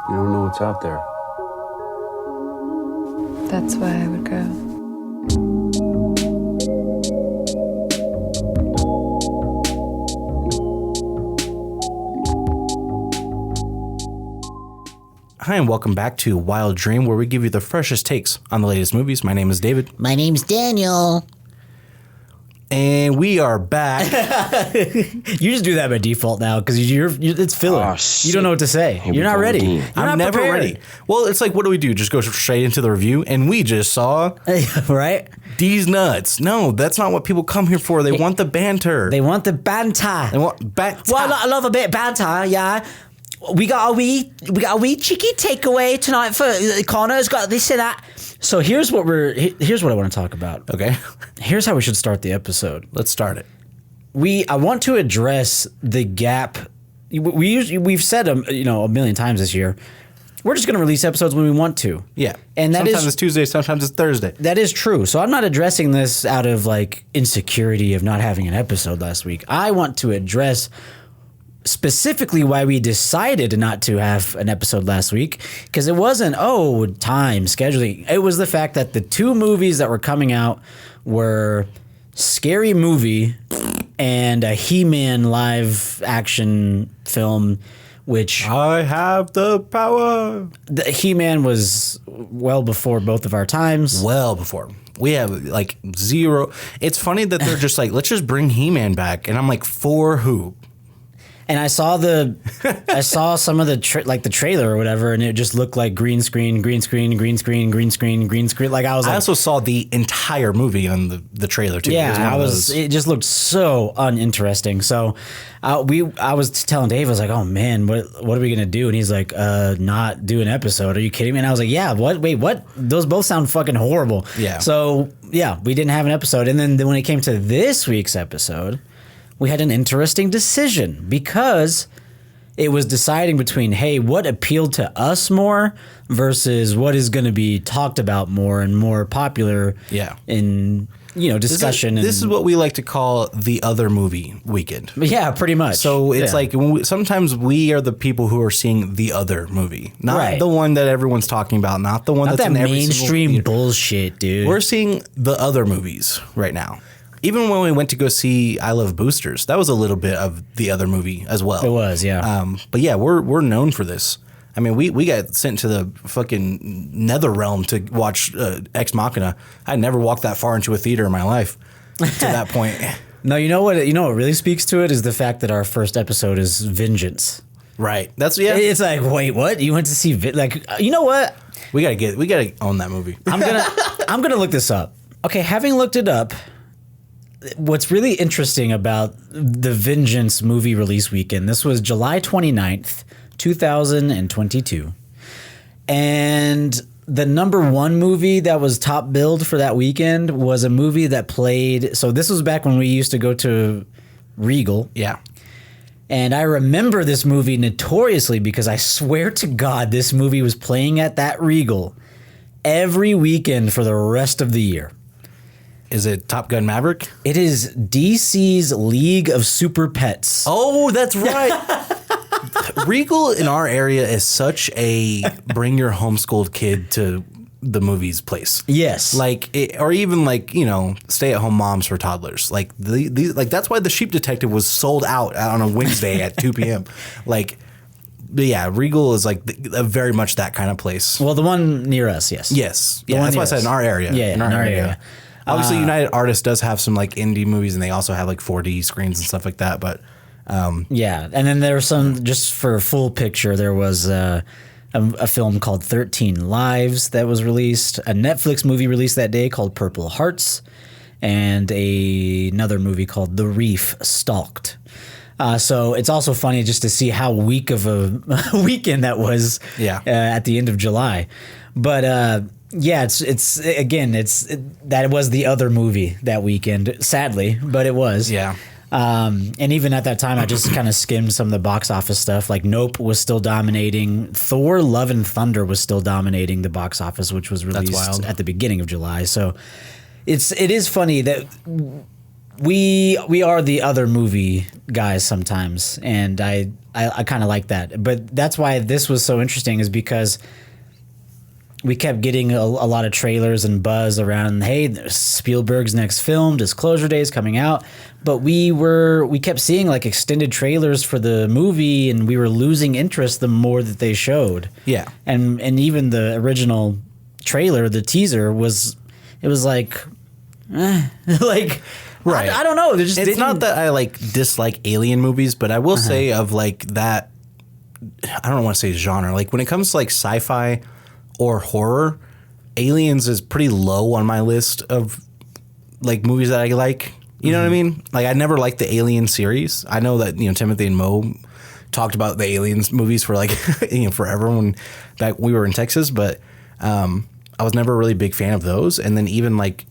You don't know what's out there. That's why I would go. Hi, and welcome back to Wild Dream, where we give you the freshest takes on the latest movies. My name is David. My name's Daniel. And we are back. You just do that by default now because it's filler. Oh, you shit. don't know what to say. Here we You're not go ready. again. You're I'm not never prepared. ready. Well, it's like, what do we do? Just go straight into the review? And we just saw Right? these nuts. No, that's not what people come here for. They want the banter. They want the banter. They want banter. Well, I love a bit of banter, yeah. We got a wee cheeky takeaway tonight for Connor's got this and that. So here's what I want to talk about. Okay, Here's how we should start the episode. let's start it. I want to address the gap. We've said a million times this year. We're just going to release episodes when we want to. Yeah. And sometimes it's Tuesday, sometimes it's Thursday. That is true. So I'm not addressing this out of like insecurity of not having an episode last week. I want to address specifically why we decided not to have an episode last week, because it wasn't time scheduling. It was the fact that the two movies that were coming out were Scary Movie and a He-Man live action film, which I have the power. the He-Man was well before both of our times. Well before. We have like zero. It's funny that they're just like, let's just bring He-Man back. And I'm like, for who? And I saw some of the trailer or whatever, and it just looked like green screen. Like I was I like, also saw the entire movie on the trailer too. It one of those. It just looked so uninteresting. So I was telling Dave, I was like, oh man, what are we gonna do? And he's like, not do an episode. Are you kidding me? And I was like, yeah. What? Wait, what? Those both sound fucking horrible. Yeah. So yeah, we didn't have an episode, and then when it came to this week's episode, we had an interesting decision because it was deciding between, hey, what appealed to us more versus what is going to be talked about more and more popular in discussion. This is what we like to call the other movie weekend. Yeah, pretty much. So it's like sometimes we are the people who are seeing the other movie, not the one that everyone's talking about, not the one not that's that in every mainstream single bullshit, dude. We're seeing the other movies right now. Even when we went to go see I Love Boosters, that was a little bit of the other movie as well. It was, yeah. But yeah, we're known for this. I mean, we got sent to the fucking nether realm to watch Ex Machina. I never walked that far into a theater in my life to that point. No, you know what really speaks to it is the fact that our first episode is Vengeance. Right. That's It's like, wait, what? You went to see you know what? We gotta own that movie. I'm gonna look this up. Okay, having looked it up, what's really interesting about the Vengeance movie release weekend, this was July 29th, 2022. And the number one movie that was top billed for that weekend was a movie that played. So this was back when we used to go to Regal. Yeah. And I remember this movie notoriously because I swear to God, this movie was playing at that Regal every weekend for the rest of the year. Is it Top Gun Maverick? It is DC's League of Super Pets. Oh, that's right. Regal in our area is such a bring your homeschooled kid to the movies place. Yes. Or even stay at home moms for toddlers. Like that's why The Sheep Detective was sold out on a Wednesday at 2 p.m. But yeah, Regal is very much that kind of place. Well, the one near us, yes. Yes. Yeah, that's why I said in our area. Yeah, in our area. Obviously, United Artists does have some indie movies, and they also have 4D screens and stuff like that. But yeah, and then there were some, just for full picture, there was a film called 13 Lives that was released, a Netflix movie released that day called Purple Hearts, and another movie called The Reef Stalked. So it's also funny just to see how weak of a weekend that was at the end of July. But yeah, that was the other movie that weekend, sadly, but it was. Yeah. And even at that time, I just kind of skimmed some of the box office stuff. Like Nope was still dominating. Thor: Love and Thunder was still dominating the box office, which was released at the beginning of July. So it is funny that we are the other movie guys sometimes, and I kind of like that. But that's why this was so interesting, is because we kept getting a lot of trailers and buzz around, hey, Spielberg's next film, Disclosure Day, is coming out. But we kept seeing like extended trailers for the movie, and we were losing interest the more that they showed. Yeah. And even the original trailer, the teaser was like, like, Right. I don't know. It's not that I like dislike alien movies, but I will say of like that, I don't want to say genre. Like when it comes to like sci-fi or horror, Aliens is pretty low on my list of like movies that I like. You know what I mean? Like I never liked the Alien series. I know that, Timothy and Mo talked about the Aliens movies for like, forever when back we were in Texas, but I was never a really big fan of those. And then even like,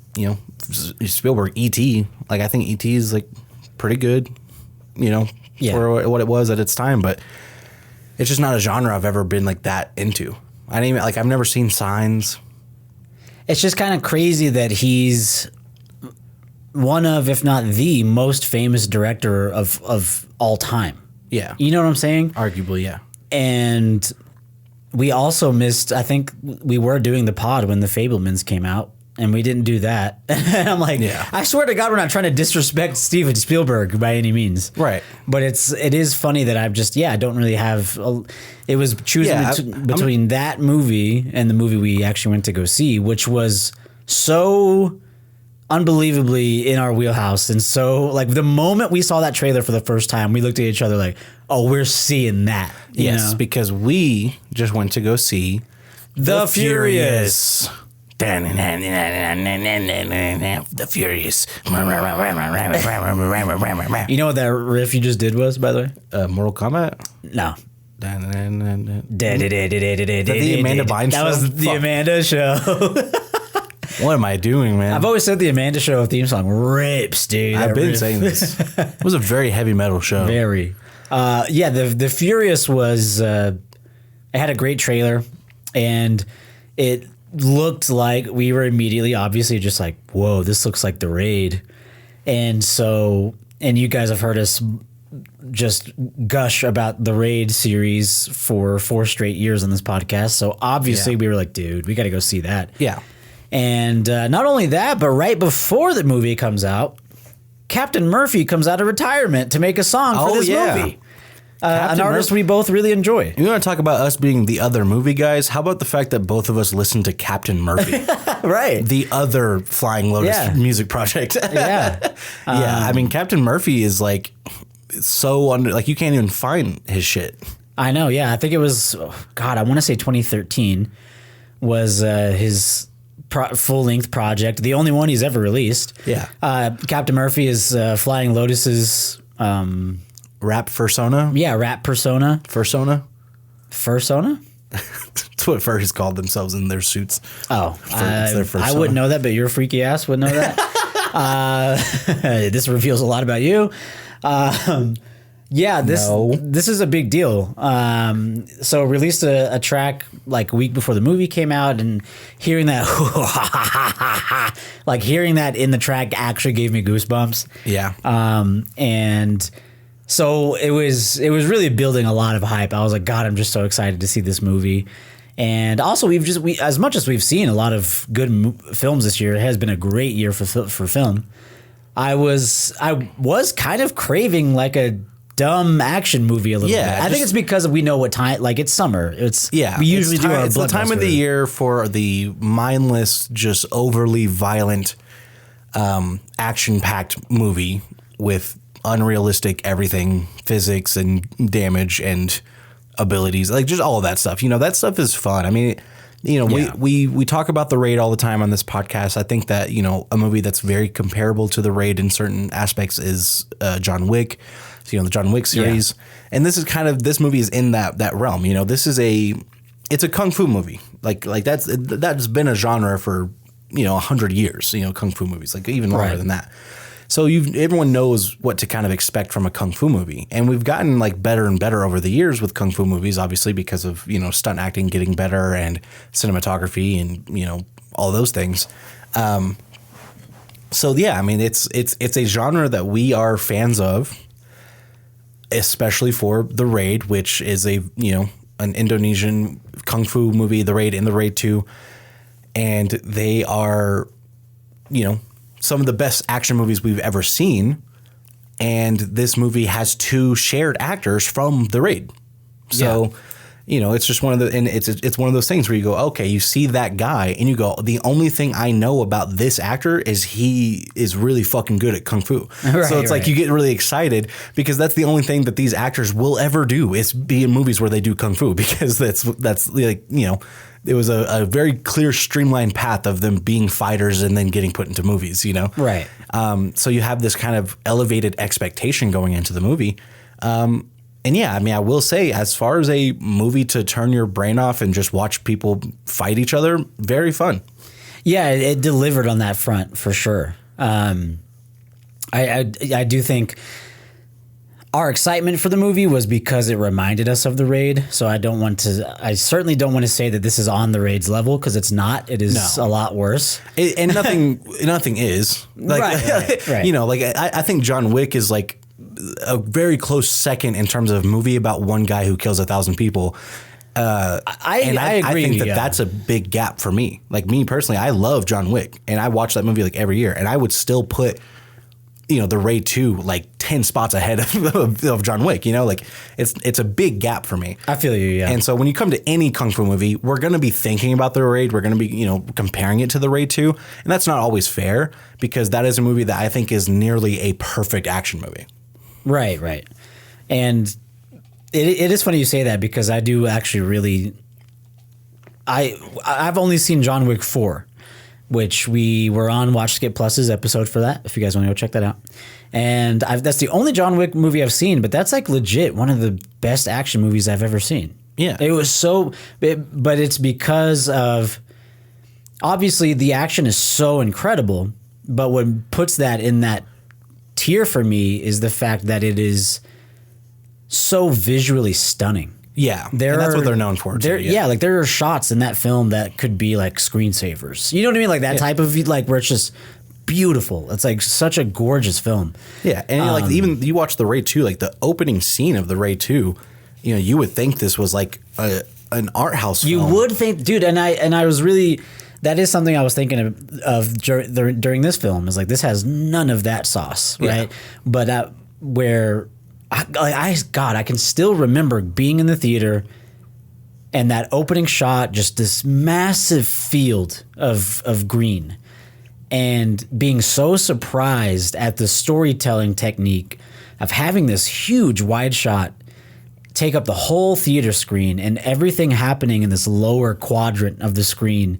Spielberg, E.T., like I think E.T. is like pretty good, for what it was at its time, but it's just not a genre I've ever been like that into. I didn't even, like, I've never seen Signs. It's just kind of crazy that he's one of, if not the most famous director of all time. Yeah. You know what I'm saying? Arguably, yeah. And we also missed, I think we were doing the pod when The Fabelmans came out, and we didn't do that. And I'm like, I swear to God, we're not trying to disrespect Steven Spielberg by any means. Right. But it is funny that I've just, I don't really have, it was choosing between that movie and the movie we actually went to go see, which was so unbelievably in our wheelhouse. And so like the moment we saw that trailer for the first time, we looked at each other like, oh, we're seeing that. Yes, because we just went to go see The Furious. The Furious. You know what that riff you just did was, by the way? Mortal Kombat? No. The Amanda Bynes That was show? the Fuck. Amanda show. What am I doing, man? I've always said the Amanda Show theme song rips, dude. I've That been riff. saying this. It was a very heavy metal show. Very. The Furious was, it had a great trailer, and it looked like we were immediately obviously just like, whoa, this looks like The Raid. And you guys have heard us just gush about the Raid series for 4 straight years on this podcast. So obviously we were like, dude, we got to go see that. Yeah. And not only that, but right before the movie comes out, Captain Murphy comes out of retirement to make a song for this movie. An artist we both really enjoy. You want to talk about us being the other movie guys? How about the fact that both of us listened to Captain Murphy? Right. The other Flying Lotus music project. Yeah. I mean, Captain Murphy is like so under, like you can't even find his shit. I know, yeah. I think it was, I want to say 2013 was his full-length project, the only one he's ever released. Yeah. Captain Murphy is Flying Lotus's... Rap persona? Yeah, rap persona. Fursona? Fursona? That's what furries called themselves in their suits. Oh, It's their I wouldn't know that, but your freaky ass would know that. This reveals a lot about you. This is a big deal. So released a track like a week before the movie came out, and hearing that, like hearing that in the track actually gave me goosebumps. Yeah. And so it was really building a lot of hype. I was like, God, I'm just so excited to see this movie. And also, we as much as we've seen a lot of good films this year, it has been a great year for film. I was kind of craving like a dumb action movie a little bit. I think it's because we know what time, like it's summer. We usually do our It's the time of the year for the mindless, just overly violent, action-packed movie with unrealistic everything, physics and damage and abilities, like just all of that stuff. That stuff is fun. I mean, we talk about The Raid all the time on this podcast. I think that, a movie that's very comparable to The Raid in certain aspects is John Wick. So, the John Wick series. Yeah. And this movie is in that realm. This is it's a kung fu movie. Like that's been a genre for, 100 years, kung fu movies, like even longer than that. So everyone knows what to kind of expect from a kung fu movie, and we've gotten like better and better over the years with kung fu movies, obviously because of stunt acting getting better and cinematography and all those things. So yeah, I mean it's a genre that we are fans of. especially for The Raid, which is an Indonesian kung fu movie, The Raid and The Raid 2. And they are, some of the best action movies we've ever seen. And this movie has 2 shared actors from The Raid. So, it's just one of the, and it's one of those things where you go, okay, you see that guy and you go, the only thing I know about this actor is he is really fucking good at kung fu. So it's like you get really excited because that's the only thing that these actors will ever do is be in movies where they do kung fu, because that's like, it was a very clear streamlined path of them being fighters and then getting put into movies, Right. So you have this kind of elevated expectation going into the movie. And yeah, I mean, I will say, as far as a movie to turn your brain off and just watch people fight each other, very fun. Yeah, it delivered on that front for sure. I do think our excitement for the movie was because it reminded us of The Raid. So I certainly don't want to say that this is on The Raid's level, because it's not. It is a lot worse. And nothing is. Like, right. I think John Wick is like a very close second in terms of movie about one guy who kills 1,000 people. I agree. I think that's a big gap for me. Like, me personally, I love John Wick, and I watch that movie like every year, and I would still put, The Raid 2 like 10 spots ahead of John Wick. Like it's a big gap for me. I feel you. Yeah. And so when you come to any kung fu movie, we're going to be thinking about The Raid. We're going to be comparing it to The Raid 2, and that's not always fair, because that is a movie that I think is nearly a perfect action movie. Right. And it is funny you say that, because I do actually really I've only seen John Wick 4, which we were on Watch Skip Plus's episode for that, if you guys want to go check that out. And that's the only John Wick movie I've seen, but that's like legit one of the best action movies I've ever seen. Yeah. It was but it's because of, obviously the action is so incredible, but what puts that in that tier for me is the fact that it is so visually stunning. Yeah, and that's what they're known for. Like there are shots in that film that could be like screensavers. You know what I mean? Like that type of where it's just beautiful. It's like such a gorgeous film. Yeah, and even you watch The Raid 2, like the opening scene of The Raid 2, you would think this was like an art house film. You would think, dude, and I was really, that is something I was thinking of during this film, is like, this has none of that sauce, right? Yeah. But where I can still remember being in the theater and that opening shot, just this massive field of green, and being so surprised at the storytelling technique of having this huge wide shot take up the whole theater screen and everything happening in this lower quadrant of the screen,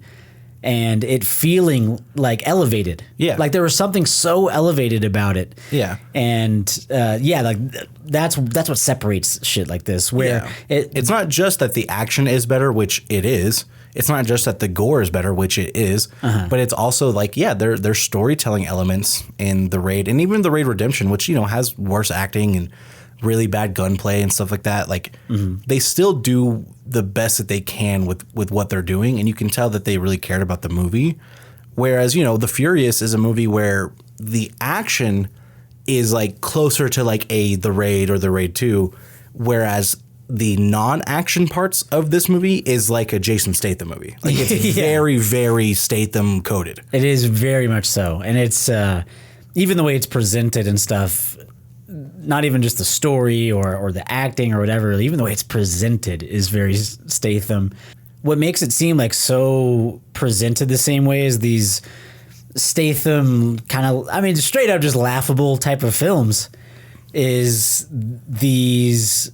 and it feeling like elevated. Yeah. Like there was something so elevated about it. Yeah. And like that's what separates shit like this, where it's not just that the action is better, which it is. It's not just that the gore is better, which it is, but it's also like, there's storytelling elements in The Raid, and even The Raid Redemption, which, has worse acting and really bad gunplay and stuff like that. Like they still do the best that they can with what they're doing, and you can tell that they really cared about the movie. Whereas, The Furious is a movie where the action is like closer to like The Raid or The Raid 2, whereas the non-action parts of this movie is like a Jason Statham movie. Like it's very, very Statham coded. It is very much so. And it's even the way it's presented and stuff, not even just the story or the acting or whatever, even the way it's presented is very Statham. What makes it seem like so presented the same way as these Statham kind of, straight up just laughable type of films is these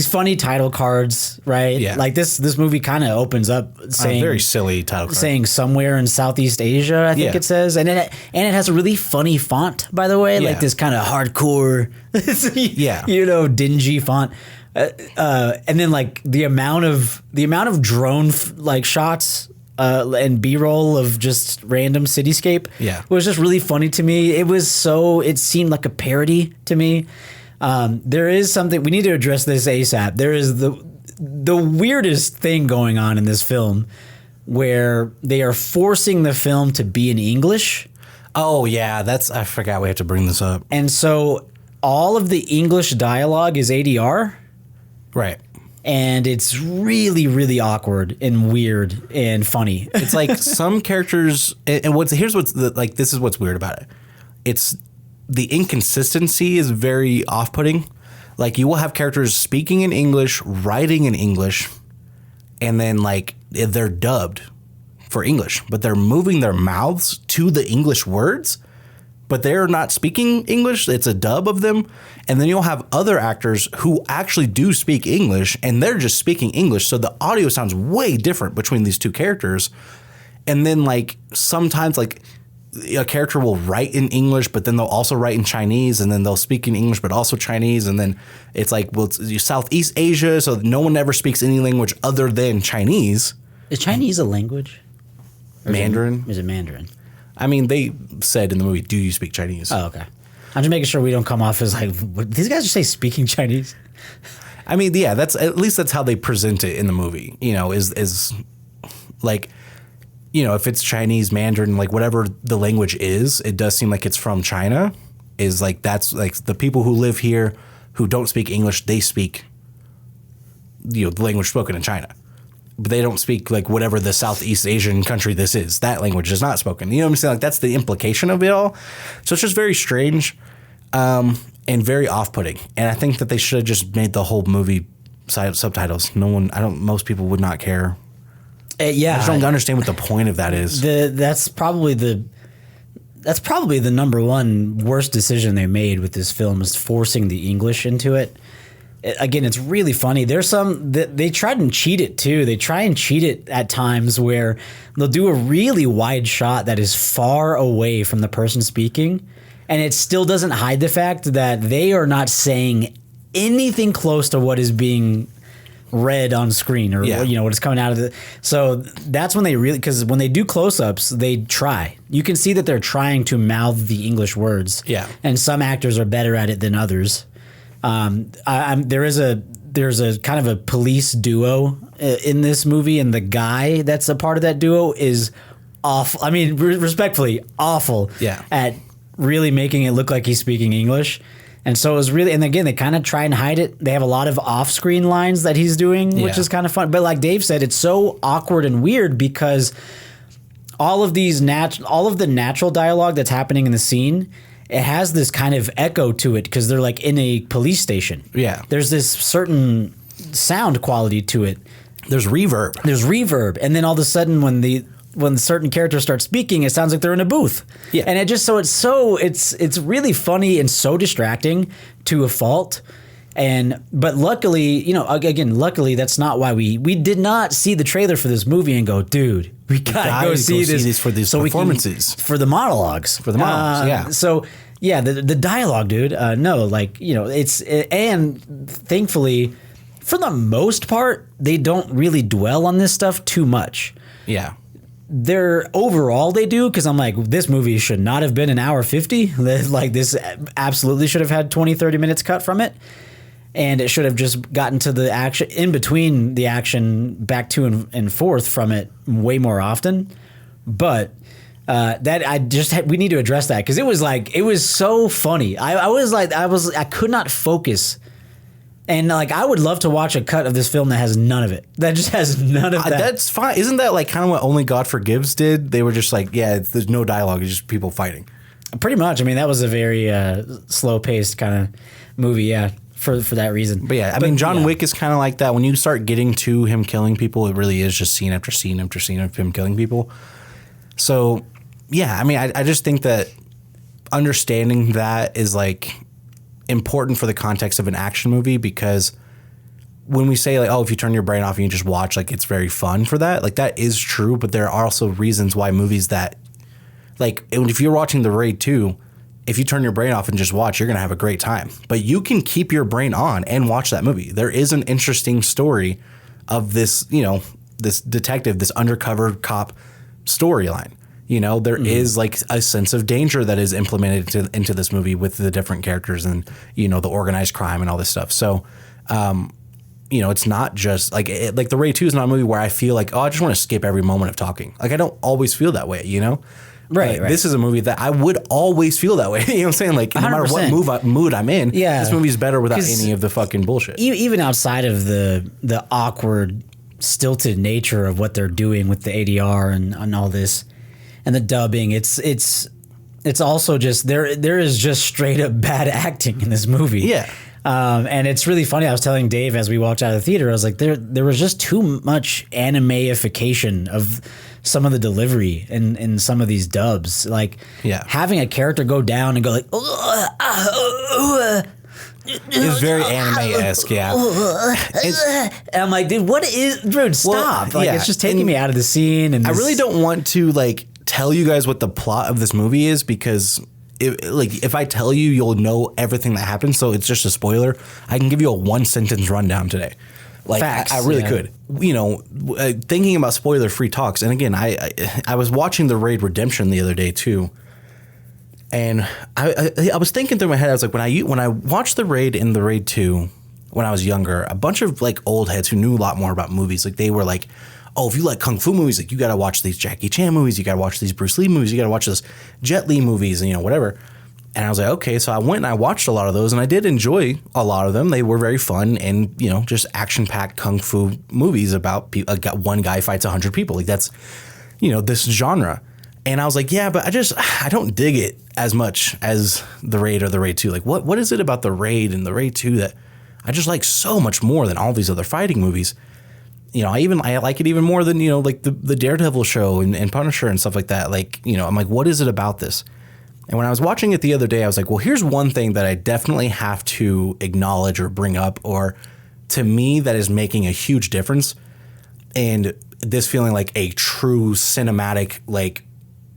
funny title cards, right? Yeah. Like this movie kind of opens up saying very silly title card. Saying somewhere in Southeast Asia, I think it says, and it has a really funny font, by the way, like this kind of hardcore, dingy font. And then like the amount of drone shots and B-roll of just random cityscape was just really funny to me. It seemed like a parody to me. There is something we need to address this ASAP. There is the weirdest thing going on in this film where they are forcing the film to be in English. Oh yeah, I forgot we have to bring this up. And so all of the English dialogue is ADR, Right. and it's really, really awkward and weird and funny. It's like some characters, and this is what's weird about it. It's the inconsistency is very off-putting. Like you will have characters speaking in English, writing in English, and then like they're dubbed for English, but they're moving their mouths to the English words, but they're not speaking English. It's a dub of them. And then you'll have other actors who actually do speak English and they're just speaking English. So the audio sounds way different between these two characters. And then like sometimes like a character will write in English, but then they'll also write in Chinese, and then they'll speak in English, but also Chinese. And then it's like, well, it's Southeast Asia. So no one ever speaks any language other than Chinese. Is Chinese a language? Mandarin. Is it Mandarin? I mean, they said in the movie, do you speak Chinese? Oh, okay. I'm just making sure we don't come off as like, what, these guys just say speaking Chinese? I mean, yeah, that's at least that's how they present it in the movie, you know, is like, you know, if it's Chinese, Mandarin, like whatever the language is, it does seem like it's from China, is like that's like the people who live here who don't speak English, they speak, you know, the language spoken in China. But they don't speak like whatever the Southeast Asian country this is. That language is not spoken. You know what I'm saying? Like that's the implication of it all. So it's just very strange and very off-putting. And I think that they should have just made the whole movie subtitles. Most people would not care. Yeah, I just don't understand what the point of that is. That's probably the number one worst decision they made with this film, is forcing the English into it. Again, it's really funny. There's some they tried and cheat it too. They try and cheat it at times where they'll do a really wide shot that is far away from the person speaking, and it still doesn't hide the fact that they are not saying anything close to what is being read on screen, or you know what is coming out of the. So that's when they really, because when they do close-ups, they try. You can see that they're trying to mouth the English words. Yeah, and some actors are better at it than others. There's a kind of a police duo in this movie, and the guy that's a part of that duo is awful. I mean, respectfully, awful at really making it look like he's speaking English. And so it was really, and again, they kind of try and hide it. They have a lot of off-screen lines that he's doing, which is kind of fun. But like Dave said, it's so awkward and weird because all of the natural dialogue that's happening in the scene, it has this kind of echo to it because they're like in a police station. Yeah. There's this certain sound quality to it. There's reverb. And then all of a sudden when certain characters start speaking, it sounds like they're in a booth. Yeah. And it's really funny and so distracting to a fault. But luckily, luckily that's not why we did not see the trailer for this movie and go, dude, we gotta go see this for these performances, for the monologues, So yeah, the dialogue, dude. And thankfully, for the most part, they don't really dwell on this stuff too much. Yeah. Overall they do, because I'm like, this movie should not have been an hour 50. Like this absolutely should have had 20-30 minutes cut from it. And it should have just gotten to the action, in between the action, back to and forth from it way more often. But we need to address that, because it was so funny. I could not focus. And like, I would love to watch a cut of this film that has none of it. That just has none of that. That's fine. Isn't that like kind of what Only God Forgives did? They were just like, there's no dialogue. It's just people fighting. Pretty much. I mean, that was a very slow paced kind of movie. Yeah. For that reason. But I mean, John Wick is kind of like that. When you start getting to him killing people, it really is just scene after scene after scene of him killing people. So, yeah, I mean, I just think that understanding that is like important for the context of an action movie, because when we say like, oh, if you turn your brain off and you just watch, like it's very fun for that. Like that is true, but there are also reasons why movies that, like if you're watching The Raid 2, if you turn your brain off and just watch, you're going to have a great time. But you can keep your brain on and watch that movie. There is an interesting story of this, this detective, this undercover cop storyline. There is like a sense of danger that is implemented into this movie with the different characters and, the organized crime and all this stuff. So, it's not just like The Raid 2 is not a movie where I feel like, oh, I just want to skip every moment of talking. Like I don't always feel that way, Right, right. This is a movie that I would always feel that way. You know what I'm saying? Like, no matter what 100%. mood I'm in, Yeah. this movie's better without 'Cause any of the fucking bullshit. Even outside of the awkward, stilted nature of what they're doing with the ADR and all this, and the dubbing, it's also just there is just straight up bad acting in this movie. Yeah. And it's really funny. I was telling Dave as we walked out of the theater, I was like, there was just too much animeification of some of the delivery in some of these dubs. Like having a character go down and go like, it's very anime-esque, yeah. And I'm like, dude, stop. Well, it's just taking me out of the scene. And I really don't want to like tell you guys what the plot of this movie is because if I tell you, you'll know everything that happens. So it's just a spoiler. I can give you a 1-sentence rundown today. Like Facts, I really could. Thinking about spoiler-free talks. And again, I was watching The Raid Redemption the other day too. And I was thinking through my head, I was like, when I watched The Raid and The Raid 2 when I was younger, a bunch of like old heads who knew a lot more about movies, like they were like, oh, if you like kung fu movies, like you got to watch these Jackie Chan movies, you got to watch these Bruce Lee movies, you got to watch this Jet Li movies, and whatever. And I was like, okay, so I went and I watched a lot of those, and I did enjoy a lot of them. They were very fun and just action-packed kung fu movies about one guy fights 100 people. Like that's this genre. And I was like, yeah, but I don't dig it as much as The Raid or The Raid 2. Like what is it about The Raid and The Raid 2 that I just like so much more than all these other fighting movies? I like it even more than, like the Daredevil show and Punisher and stuff like that. Like, I'm like, what is it about this? And when I was watching it the other day, I was like, well, here's one thing that I definitely have to acknowledge or bring up, or to me, that is making a huge difference. And this feeling like a true cinematic, like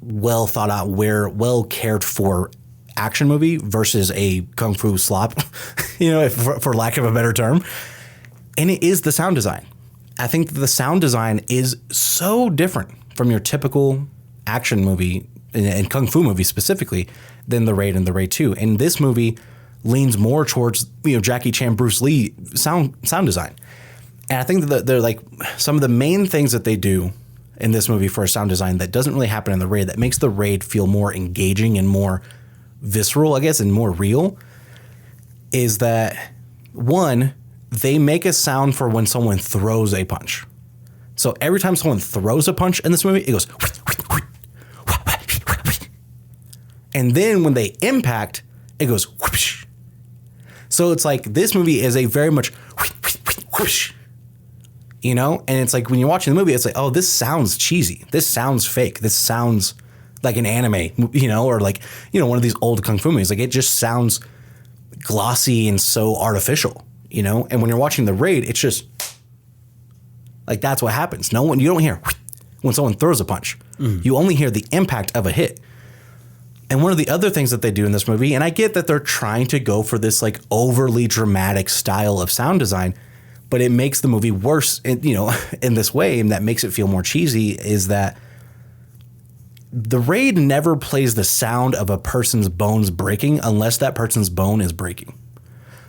well thought out, well cared for action movie versus a kung fu slop, for lack of a better term. And it is the sound design. I think that the sound design is so different from your typical action movie and kung fu movie specifically than The Raid and The Raid 2. And this movie leans more towards Jackie Chan, Bruce Lee sound design. And I think that they're like some of the main things that they do in this movie for a sound design that doesn't really happen in The Raid, that makes The Raid feel more engaging and more visceral, I guess, and more real, is that one, they make a sound for when someone throws a punch. So every time someone throws a punch in this movie, it goes. And then when they impact, it goes. Whoosh. So it's like this movie is a very much. Whoosh, and it's like when you're watching the movie, it's like, oh, this sounds cheesy. This sounds fake. This sounds like an anime, or like, one of these old kung fu movies. Like it just sounds glossy and so artificial. And when you're watching The Raid, it's just like that's what happens. You don't hear when someone throws a punch. You only hear the impact of a hit. And one of the other things that they do in this movie, and I get that they're trying to go for this like overly dramatic style of sound design, but it makes the movie worse, in this way, and that makes it feel more cheesy, is that The Raid never plays the sound of a person's bones breaking unless that person's bone is breaking.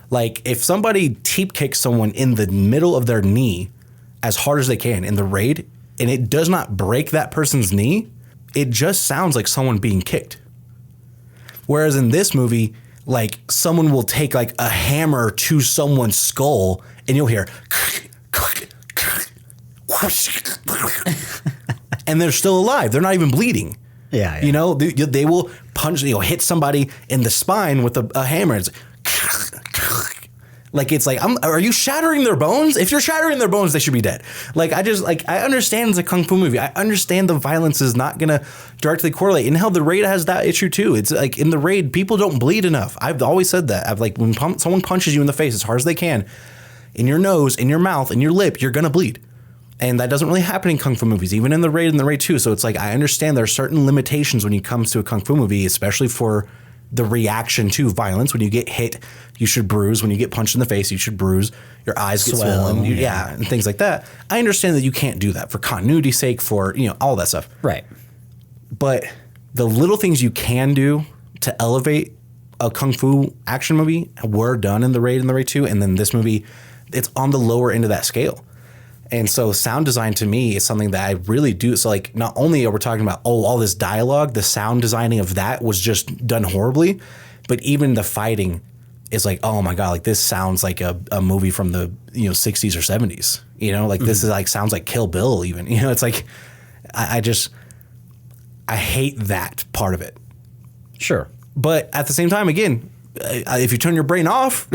Like if somebody teep kicks someone in the middle of their knee as hard as they can in The Raid, and it does not break that person's knee, it just sounds like someone being kicked. Whereas in this movie, like someone will take like a hammer to someone's skull and you'll hear and they're still alive. They're not even bleeding. Yeah. They will punch, hit somebody in the spine with a hammer. It's like, it's like, are you shattering their bones? If you're shattering their bones, they should be dead. Like, I understand it's a kung fu movie. I understand the violence is not going to directly correlate. And hell, The Raid has that issue too. It's like in The Raid, people don't bleed enough. I've always said that. I've like, when someone punches you in the face as hard as they can, in your nose, in your mouth, in your lip, you're going to bleed. And that doesn't really happen in kung fu movies, even in The Raid and The Raid 2. So it's like, I understand there are certain limitations when it comes to a kung fu movie, especially for the reaction to violence. When you get hit, you should bruise. When you get punched in the face, you should bruise. Your eyes get swollen. And things like that. I understand that you can't do that for continuity's sake, for, all that stuff. Right. But the little things you can do to elevate a kung fu action movie were done in The Raid and The Raid 2. And then this movie, it's on the lower end of that scale. And so sound design to me is something that I really do. So like not only are we talking about, all this dialogue, the sound designing of that was just done horribly, but even the fighting is like, oh my God, like this sounds like a movie from the 60s or 70s. Like this is like sounds like Kill Bill even. It's like I hate that part of it. Sure. But at the same time, again, if you turn your brain off,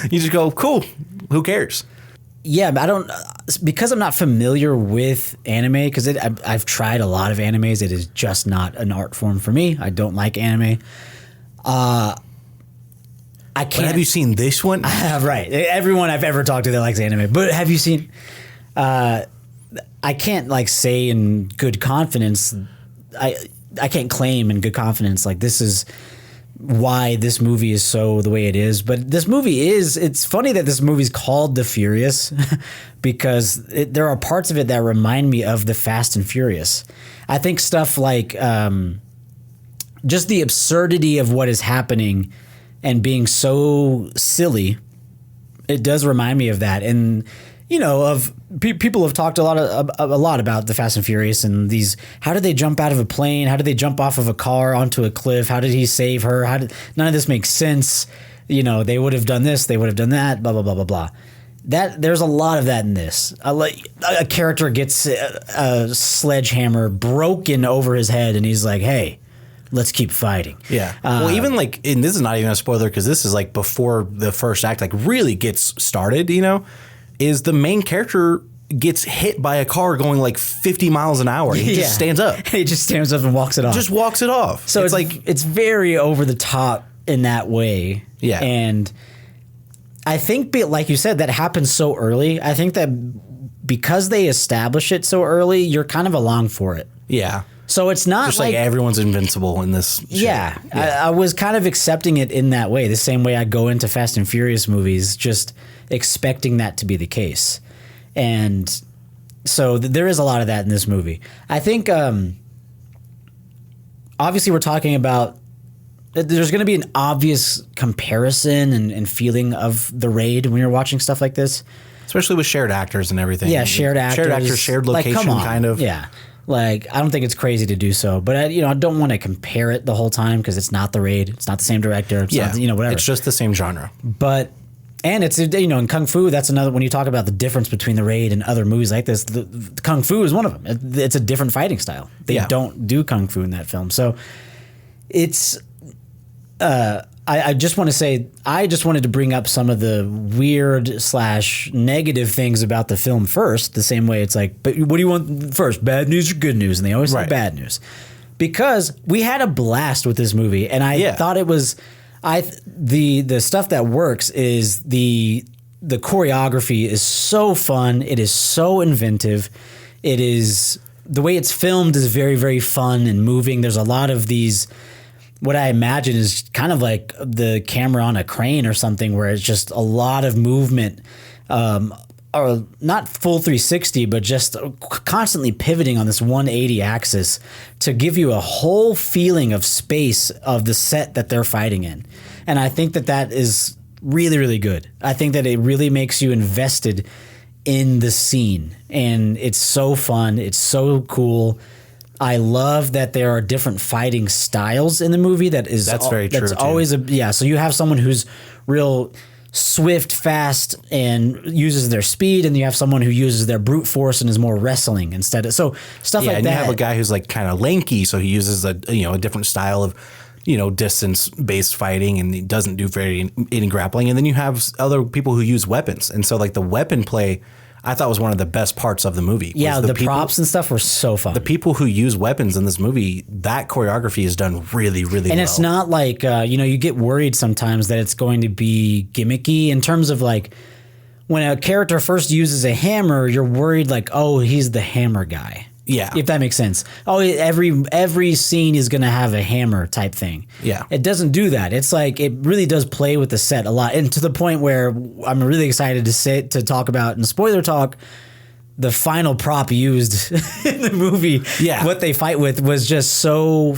you just go, cool, who cares? Yeah, but because I'm not familiar with anime, because I've tried a lot of animes. It is just not an art form for me. I don't like anime. I can't. But have you seen this one? Right. Everyone I've ever talked to that likes anime. But have you seen? I can't like say in good confidence. I can't claim in good confidence like this is why this movie is so the way it is. But this movie it's funny that this movie's called The Furious because there are parts of it that remind me of the Fast and Furious. I think stuff like just the absurdity of what is happening and being so silly, it does remind me of that. And of people have talked a lot about the Fast and Furious and these. How did they jump out of a plane? How did they jump off of a car onto a cliff? How did he save her? None of this makes sense. They would have done this. They would have done that. Blah blah blah blah blah. There's a lot of that in this. A character gets a sledgehammer broken over his head, and he's like, "Hey, let's keep fighting." Yeah. Well, even like, and this is not even a spoiler because this is like before the first act like really gets started. Is the main character gets hit by a car going like 50 miles an hour. He just stands up. He just stands up and walks it off. Just walks it off. So it's like it's very over the top in that way. Yeah. And I think, like you said, that happens so early. I think that because they establish it so early, you're kind of along for it. Yeah. So it's not just like everyone's invincible in this. Yeah. I was kind of accepting it in that way, the same way I go into Fast and Furious movies, just expecting that to be the case. And so there is a lot of that in this movie. I think obviously we're talking about there's going to be an obvious comparison and feeling of the Raid when you're watching stuff like this. Especially with shared actors and everything. Yeah, shared actors. Shared location, like, come on. kind of. Yeah. Like, I don't think it's crazy to do so, but I don't want to compare it the whole time because it's not the Raid. It's not the same director. It's not, whatever. It's just the same genre. But, and it's, in Kung Fu, that's another, when you talk about the difference between the Raid and other movies like this, the Kung Fu is one of them. It's a different fighting style. They don't do Kung Fu in that film. So it's, I just want to say, I just wanted to bring up some of the weird / negative things about the film first, the same way it's like, but what do you want first, bad news or good news? And they always say bad news. Because we had a blast with this movie, and I thought it was, the stuff that works is the choreography is so fun, it is so inventive, it is, the way it's filmed is very, very fun and moving. There's a lot of these, what I imagine is kind of like the camera on a crane or something where it's just a lot of movement, or not full 360, but just constantly pivoting on this 180 axis to give you a whole feeling of space of the set that they're fighting in. And I think that is really, really good. I think that it really makes you invested in the scene, and it's so fun. It's so cool. I love that there are different fighting styles in the movie. That's very true. That's always so you have someone who's real swift, fast, and uses their speed, and you have someone who uses their brute force and is more wrestling instead of stuff like that. And you have a guy who's like kind of lanky, so he uses a different style of distance based fighting, and he doesn't do any grappling. And then you have other people who use weapons, and so like the weapon play, I thought was one of the best parts of the movie. Yeah, the props and stuff were so fun. The people who use weapons in this movie, that choreography is done really, really well. And it's not like, you get worried sometimes that it's going to be gimmicky in terms of like when a character first uses a hammer, you're worried like, oh, he's the hammer guy. Yeah. If that makes sense. Oh, every scene is going to have a hammer type thing. Yeah. It doesn't do that. It's like it really does play with the set a lot. And to the point where I'm really excited to talk about in spoiler talk, the final prop used in the movie, what they fight with was just so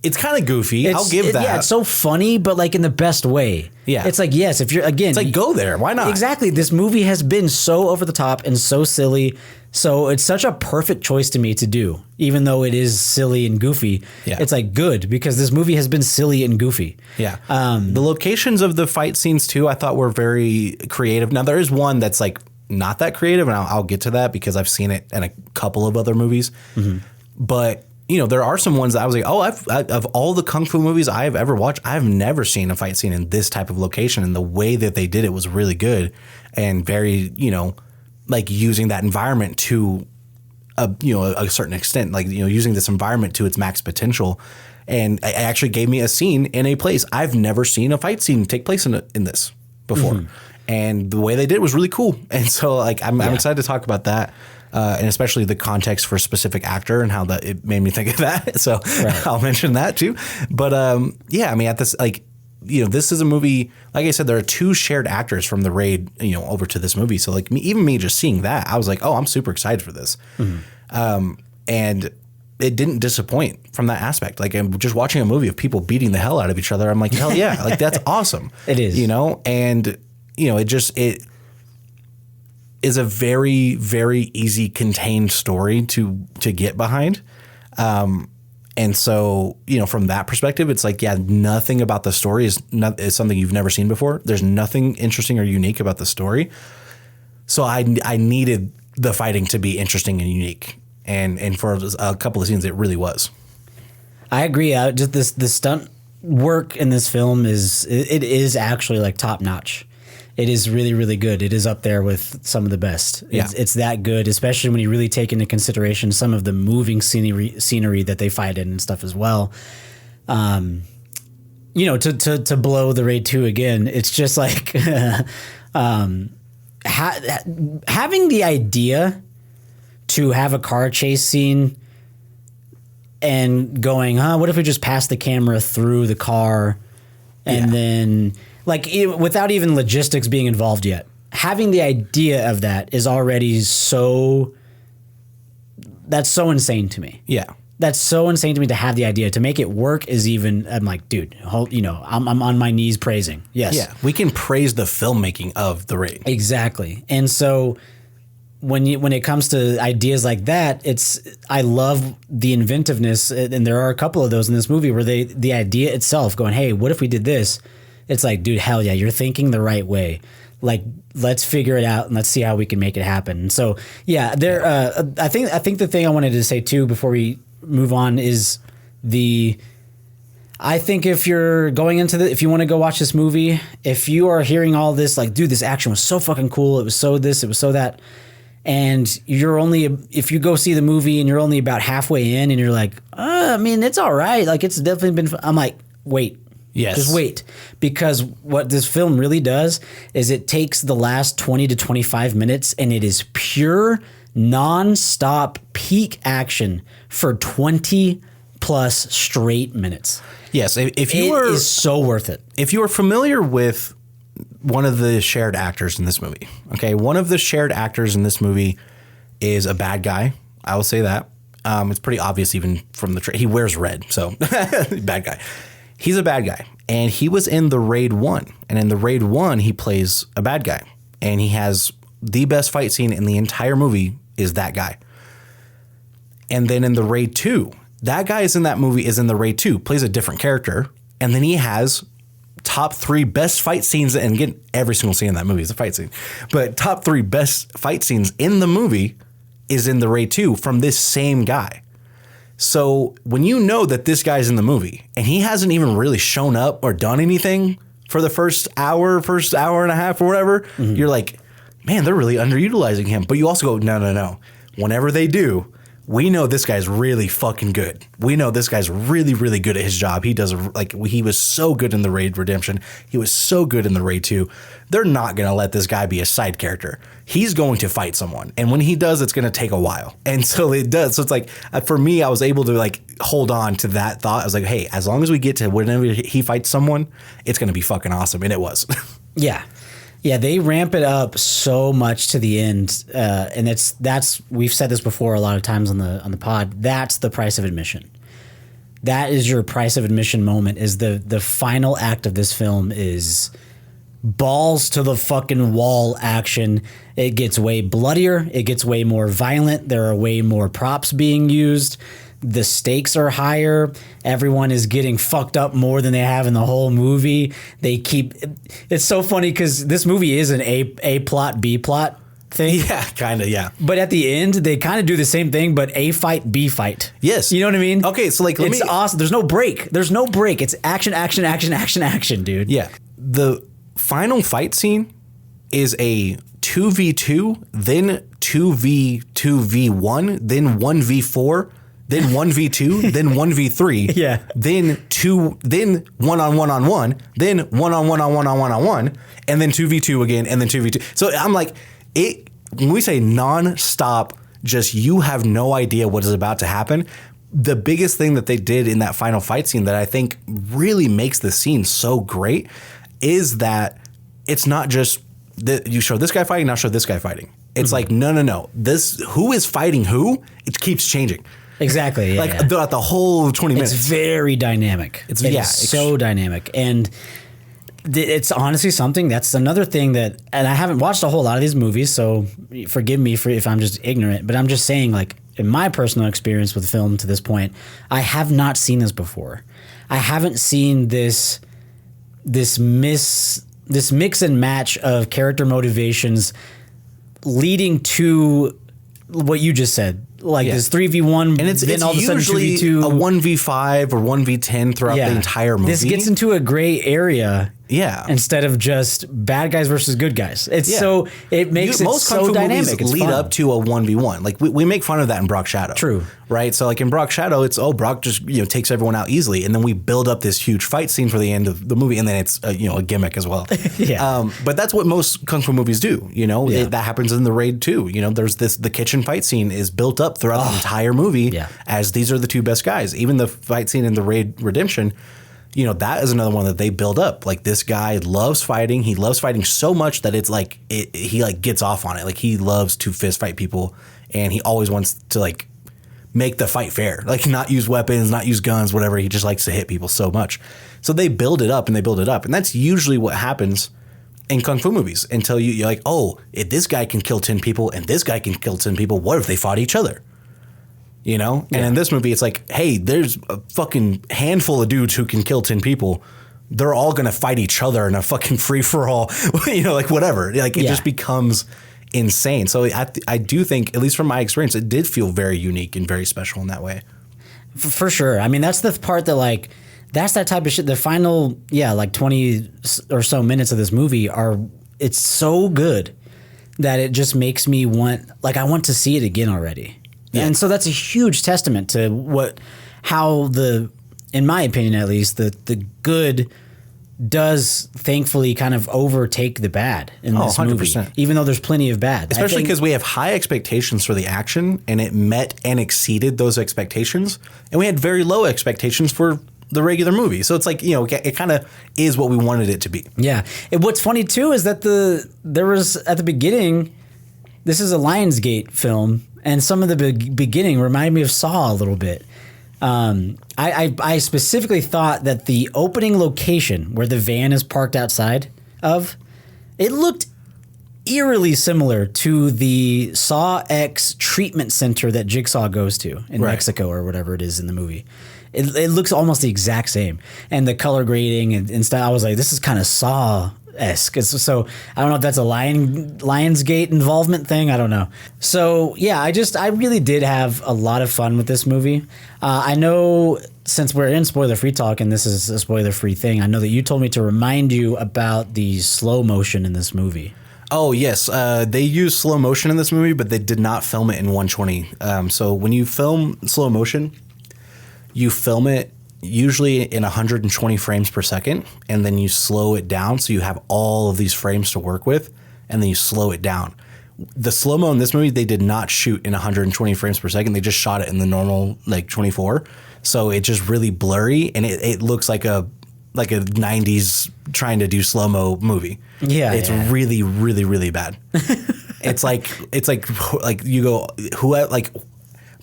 It's kind of goofy. I'll give that. Yeah, it's so funny, but like in the best way. Yeah. It's like, yes, if you're, again. It's like, go there. Why not? Exactly. This movie has been so over the top and so silly. So it's such a perfect choice to me to do, even though it is silly and goofy. Yeah. It's like good because this movie has been silly and goofy. Yeah. The locations of the fight scenes too, I thought were very creative. Now there is one that's like not that creative, and I'll get to that because I've seen it in a couple of other movies. But you know, there are some ones that I was like, oh, of all the kung fu movies I've ever watched, I've never seen a fight scene in this type of location, and the way that they did it was really good and very, you know, like using that environment to a certain extent, like, you know, using this environment to its max potential. And it actually gave me a scene in a place I've never seen a fight scene take place in this before. And the way they did it was really cool. And so like I'm excited to talk about that. And especially the context for a specific actor and how that it made me think of that. So I'll mention that too. But yeah, I mean, at this, like, you know, this is a movie, like I said, there are two shared actors from the Raid, you know, over to this movie. So like even me just seeing that, I was like, oh, I'm super excited for this. And it didn't disappoint from that aspect. Like I'm just watching a movie of people beating the hell out of each other. I'm like, hell yeah, like that's awesome. It is, you know, and you know, it is a very, very easy contained story to get behind. And so, you know, from that perspective, it's like, yeah, nothing about the story is something you've never seen before. There's nothing interesting or unique about the story. So I needed the fighting to be interesting and unique. And for a couple of scenes, it really was. I agree. Just the stunt work in this film is actually like top notch. It is really, really good. It is up there with some of the best. It's that good, especially when you really take into consideration some of the moving scenery that they fight in and stuff as well. You know, to blow the Raid 2 again, it's just like having the idea to have a car chase scene and going, what if we just pass the camera through the car and then... Like without even logistics being involved yet, having the idea of that is already that's so insane to me. Yeah. That's so insane to me to have the idea. To make it work is even, I'm like, dude, you know, I'm on my knees praising. Yes. Yeah. We can praise the filmmaking of the Raid. Exactly. And so when it comes to ideas like that, I love the inventiveness. And there are a couple of those in this movie where the idea itself going, hey, what if we did this? It's like, dude, hell yeah, you're thinking the right way. Like, let's figure it out and let's see how we can make it happen. And so, yeah, I think the thing I wanted to say too before we move on is I think if you're going if you want to go watch this movie, if you are hearing all this, like, dude, this action was so fucking cool. It was so this, it was so that. And if you go see the movie and you're only about halfway in and you're like, I mean, it's all right. Like, it's definitely been fun. I'm like, wait. Yes. Just wait, because what this film really does is it takes the last 20 to 25 minutes and it is pure, non-stop peak action for 20 plus straight minutes. Yes, it is so worth it. If you are familiar with one of the shared actors in this movie, okay, one of the shared actors in this movie is a bad guy. I will say that. It's pretty obvious even from he wears red, so bad guy. He's a bad guy, and he was in the Raid 1, and in the Raid 1, he plays a bad guy, and he has the best fight scene in the entire movie is that guy. And then in the Raid 2, that guy is in the Raid 2, plays a different character, and then he has top 3 best fight scenes, and again, every single scene in that movie is a fight scene, but top 3 best fight scenes in the movie is in the Raid 2 from this same guy. So when you know that this guy's in the movie and he hasn't even really shown up or done anything for the first hour and a half or whatever, you're like, man, they're really underutilizing him. But you also go, no. Whenever they do, we know this guy's really fucking good. We know this guy's really, really good at his job. He was so good in the Raid Redemption. He was so good in the Raid 2. They're not going to let this guy be a side character. He's going to fight someone. And when he does, it's going to take a while. And so it does. So it's like, for me, I was able to like hold on to that thought. I was like, hey, as long as we get to whenever he fights someone, it's going to be fucking awesome. And it was. Yeah. Yeah, they ramp it up so much to the end, and that's we've said this before a lot of times on the pod. That's the price of admission. that is your price of admission moment. Is the final act of this film is balls to the fucking wall action. It gets way bloodier. It gets way more violent. There are way more props being used. The stakes are higher. Everyone is getting fucked up more than they have in the whole movie. It's so funny because this movie is an A plot, B plot thing. Yeah, kind of, yeah. But at the end, they kind of do the same thing, but A fight, B fight. Yes. You know what I mean? Okay, so like, it's awesome. There's no break. It's action, action, action, action, action, dude. Yeah. The final fight scene is a 2v2, then 2v1, then 1v4, then 1v2, then 1v3, Yeah. then one-on-one-on-one, then one-on-one-on-one-on-one-on-one, and then 2v2 again, and then 2v2. So I'm like, when we say non-stop, just you have no idea what is about to happen. The biggest thing that they did in that final fight scene that I think really makes the scene so great is that it's not just that you show this guy fighting, now show this guy fighting. It's like, no. This, who is fighting who? It keeps changing. Exactly. Yeah, like throughout the whole 20 minutes. It's very dynamic. It's so dynamic. And it's honestly something that's another thing that, and I haven't watched a whole lot of these movies, so forgive me if I'm just ignorant, but I'm just saying, like, in my personal experience with film to this point, I have not seen this before. I haven't seen this mix and match of character motivations leading to what you just said. Like this 3v1, and it's all of a sudden usually 2v2. a 1v5 or 1v10 throughout the entire movie. This gets into a gray area. Yeah. Instead of just bad guys versus good guys. It's so, it makes most it kung so fu dynamic. movies It's lead fun. up to a 1v1. Like we make fun of that in Brock Shadow. True. Right? So like in Brock Shadow, it's, Brock just, takes everyone out easily. And then we build up this huge fight scene for the end of the movie. And then it's, a gimmick as well. Yeah. But that's what most kung fu movies do. That happens in The Raid too. There's the kitchen fight scene is built up throughout the entire movie as these are the two best guys. Even the fight scene in The Raid Redemption, that is another one that they build up. Like this guy loves fighting. He loves fighting so much that it's like he like gets off on it. Like he loves to fist fight people, and he always wants to like make the fight fair. Like not use weapons, not use guns, whatever. He just likes to hit people so much. So they build it up and they build it up, and that's usually what happens in kung fu movies until you're like, if this guy can kill 10 people and this guy can kill 10 people, what if they fought each other? And in this movie, it's like, hey, there's a fucking handful of dudes who can kill 10 people. They're all going to fight each other in a fucking free for all, like whatever. Like it just becomes insane. So I do think, at least from my experience, it did feel very unique and very special in that way. For sure. I mean, that's the part that like, that's that type of shit. The final, like 20 or so minutes of this movie it's so good that it just makes me I want to see it again already. Yeah. And so that's a huge testament to how in my opinion at least, the good does thankfully kind of overtake the bad in this 100%. movie, even though there's plenty of bad. Especially because we have high expectations for the action, and it met and exceeded those expectations, and we had very low expectations for the regular movie. So it's like, it kind of is what we wanted it to be. Yeah. And what's funny too is that there was at the beginning, this is a Lionsgate film, and some of the beginning reminded me of Saw a little bit. I specifically thought that the opening location where the van is parked outside of, it looked eerily similar to the Saw X treatment center that Jigsaw goes to in Mexico or whatever it is in the movie. It looks almost the exact same. And the color grading and stuff, I was like, this is kind of Saw-esque. So I don't know if that's a Lionsgate involvement thing. I don't know. So yeah, I really did have a lot of fun with this movie. I know since we're in spoiler-free talk and this is a spoiler-free thing, I know that you told me to remind you about the slow motion in this movie. Oh, yes. They use slow motion in this movie, but they did not film it in 120. So when you film slow motion, you film it usually in 120 frames per second, and then you slow it down so you have all of these frames to work with, and then you slow it down. The slow-mo in this movie, they did not shoot in 120 frames per second. They just shot it in the normal, 24. So it's just really blurry, and it looks like a 90s trying to do slow-mo movie. Yeah. It's really, really, really bad. It's like you go,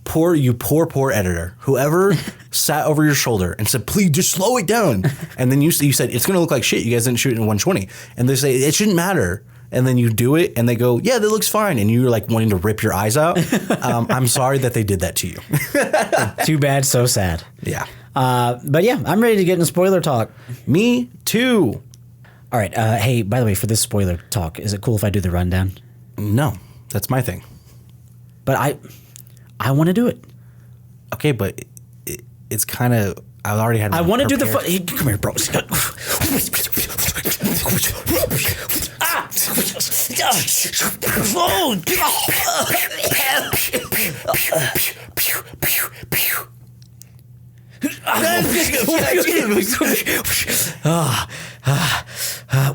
poor editor. Whoever sat over your shoulder and said, please just slow it down. And then you said, it's going to look like shit. You guys didn't shoot it in 120. And they say, it shouldn't matter. And then you do it and they go, yeah, that looks fine. And you're like wanting to rip your eyes out. I'm sorry that they did that to you. Too bad, so sad. Yeah. But yeah, I'm ready to get into spoiler talk. Me too. All right. Hey, by the way, for this spoiler talk, is it cool if I do the rundown? No, that's my thing. But I want to do it. Okay, but it's kind of, I already had. I want to do the. Come here, bro.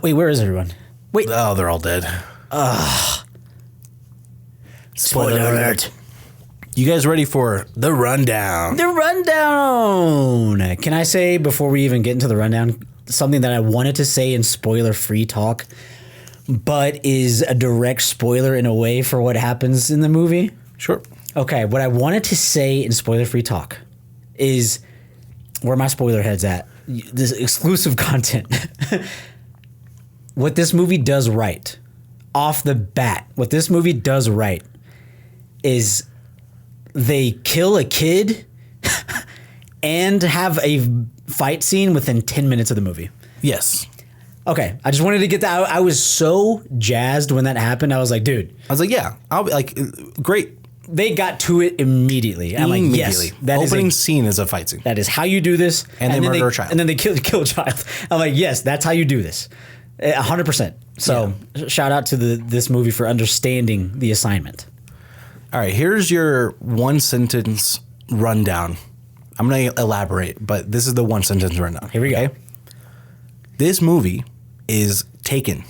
Wait, where is everyone? Wait. Oh, they're all dead. Spoiler alert. You guys ready for the rundown? The rundown. Can I say, before we even get into the rundown, something that I wanted to say in spoiler-free talk, but is a direct spoiler in a way for what happens in the movie? Sure. Okay, what I wanted to say in spoiler-free talk is where my spoiler head's at. This exclusive content. What this movie does right, off the bat, what this movie does right is they kill a kid and have a fight scene within 10 minutes of the movie. Yes. Okay, I just wanted to get that. I was so jazzed when that happened. I was like, dude. I was like, yeah, I'll be like, great. They got to it immediately. I'm like, yes. The opening scene is a fight scene. That is how you do this. And they murder a child. And then they kill a child. I'm like, yes, that's how you do this. 100%. So shout out to this movie for understanding the assignment. All right, here's your one sentence rundown. I'm going to elaborate, but this is the one sentence rundown. Here we go. This movie is Taken.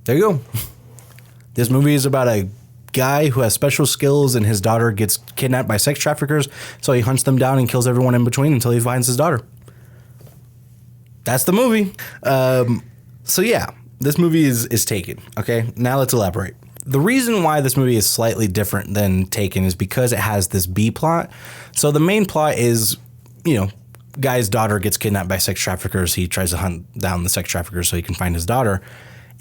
There you go. This movie is about a guy who has special skills and his daughter gets kidnapped by sex traffickers, so he hunts them down and kills everyone in between until he finds his daughter. That's the movie. So yeah, this movie is Taken. Okay, now let's elaborate. The reason why this movie is slightly different than Taken is because it has this B plot. So the main plot is, guy's daughter gets kidnapped by sex traffickers. He tries to hunt down the sex traffickers so he can find his daughter.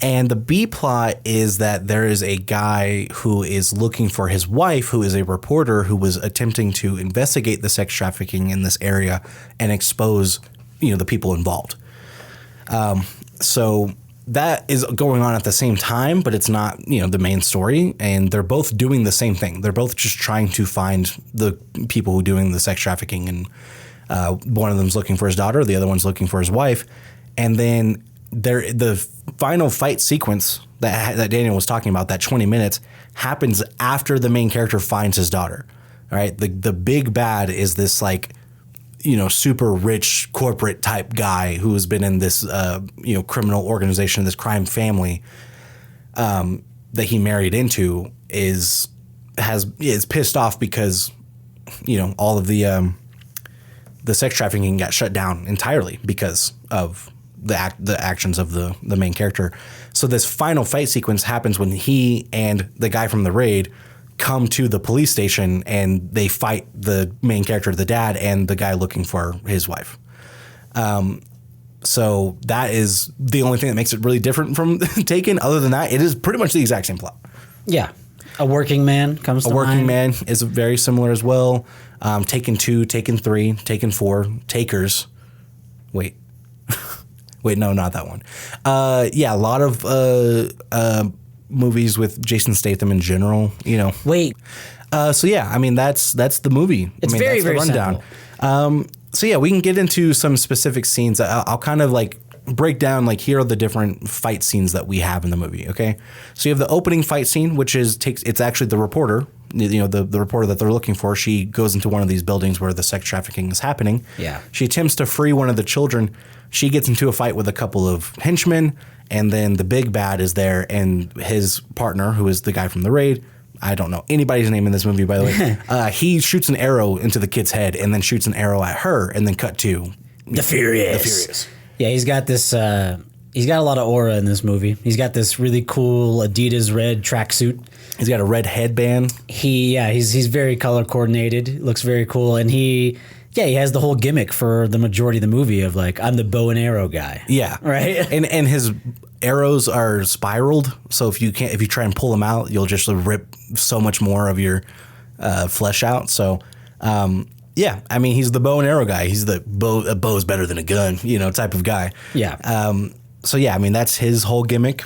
And the B plot is that there is a guy who is looking for his wife, who is a reporter who was attempting to investigate the sex trafficking in this area and expose, the people involved. So that is going on at the same time, but it's not, the main story. And they're both doing the same thing. They're both just trying to find the people who are doing the sex trafficking. And one of them's looking for his daughter. The other one's looking for his wife. And then the final fight sequence that Daniel was talking about, that 20 minutes, happens after the main character finds his daughter. All right. The big bad is this super rich corporate type guy who has been in this, criminal organization, this crime family that he married into is pissed off because, all of the sex trafficking got shut down entirely because of the actions of the main character. So this final fight sequence happens when he and the guy from the raid come to the police station and they fight the main character, the dad, and the guy looking for his wife. So that is the only thing that makes it really different from Taken. Other than that, it is pretty much the exact same plot. Yeah. A working man comes to mind. A working man is very similar as well. Taken 2, Taken 3, Taken 4, Takers. Wait, no, not that one. A lot of movies with Jason Statham in general, Wait. So yeah, I mean that's the movie. It's very very rundown. simple. So yeah, we can get into some specific scenes. I'll kind of break down here are the different fight scenes that we have in the movie. Okay, so you have the opening fight scene, which it's actually the reporter. The reporter that they're looking for. She goes into one of these buildings where the sex trafficking is happening. Yeah. She attempts to free one of the children. She gets into a fight with a couple of henchmen, and then the big bad is there, and his partner, who is the guy from the raid. I don't know anybody's name in this movie, by the way. He shoots an arrow into the kid's head and then shoots an arrow at her, and then cut to the Furious. The Furious. Yeah, he's got this He's got a lot of aura in this movie. He's got this really cool Adidas red tracksuit. He's got a red headband. He's very color coordinated. Looks very cool, and he has the whole gimmick for the majority of the movie of like, I'm the bow and arrow guy. Yeah, right. And his arrows are spiraled, so if you try and pull them out, you'll just rip so much more of your flesh out. So. I mean, he's the bow and arrow guy. He's the a bow's better than a gun, type of guy. Yeah. So yeah, I mean, that's his whole gimmick.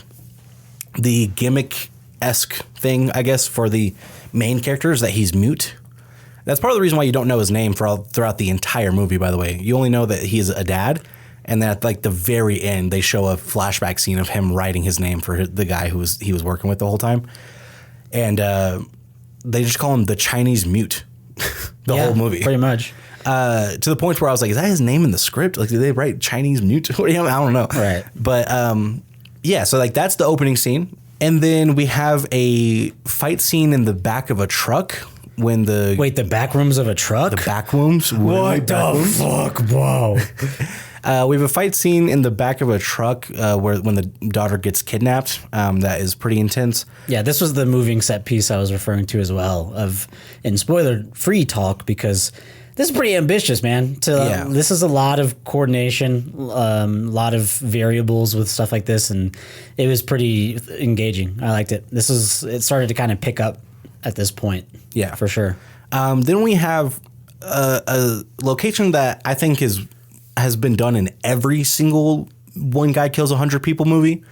The gimmick-esque thing, I guess, for the main character is that he's mute. That's part of the reason why you don't know his name throughout the entire movie, by the way. You only know that he's a dad, and then at like the very end, they show a flashback scene of him writing his name for the guy he was working with the whole time. And they just call him the Chinese mute the whole movie. Pretty much. To the point where I was like, is that his name in the script? Like, did they write Chinese mute? I don't know. Right. But so like that's the opening scene. And then we have a fight scene in the back of a truck when the... Wait, the back rooms of a truck? The back rooms? What the fuck, bro? We have a fight scene in the back of a truck when the daughter gets kidnapped. That is pretty intense. Yeah, this was the moving set piece I was referring to as well. In spoiler-free talk, because this is pretty ambitious, man. This is a lot of coordination, a lot of variables with stuff like this, and it was pretty engaging. I liked it. It started to kind of pick up at this point. Yeah, for sure. Then we have a location that I think has been done in every single One Guy Kills 100 People movie.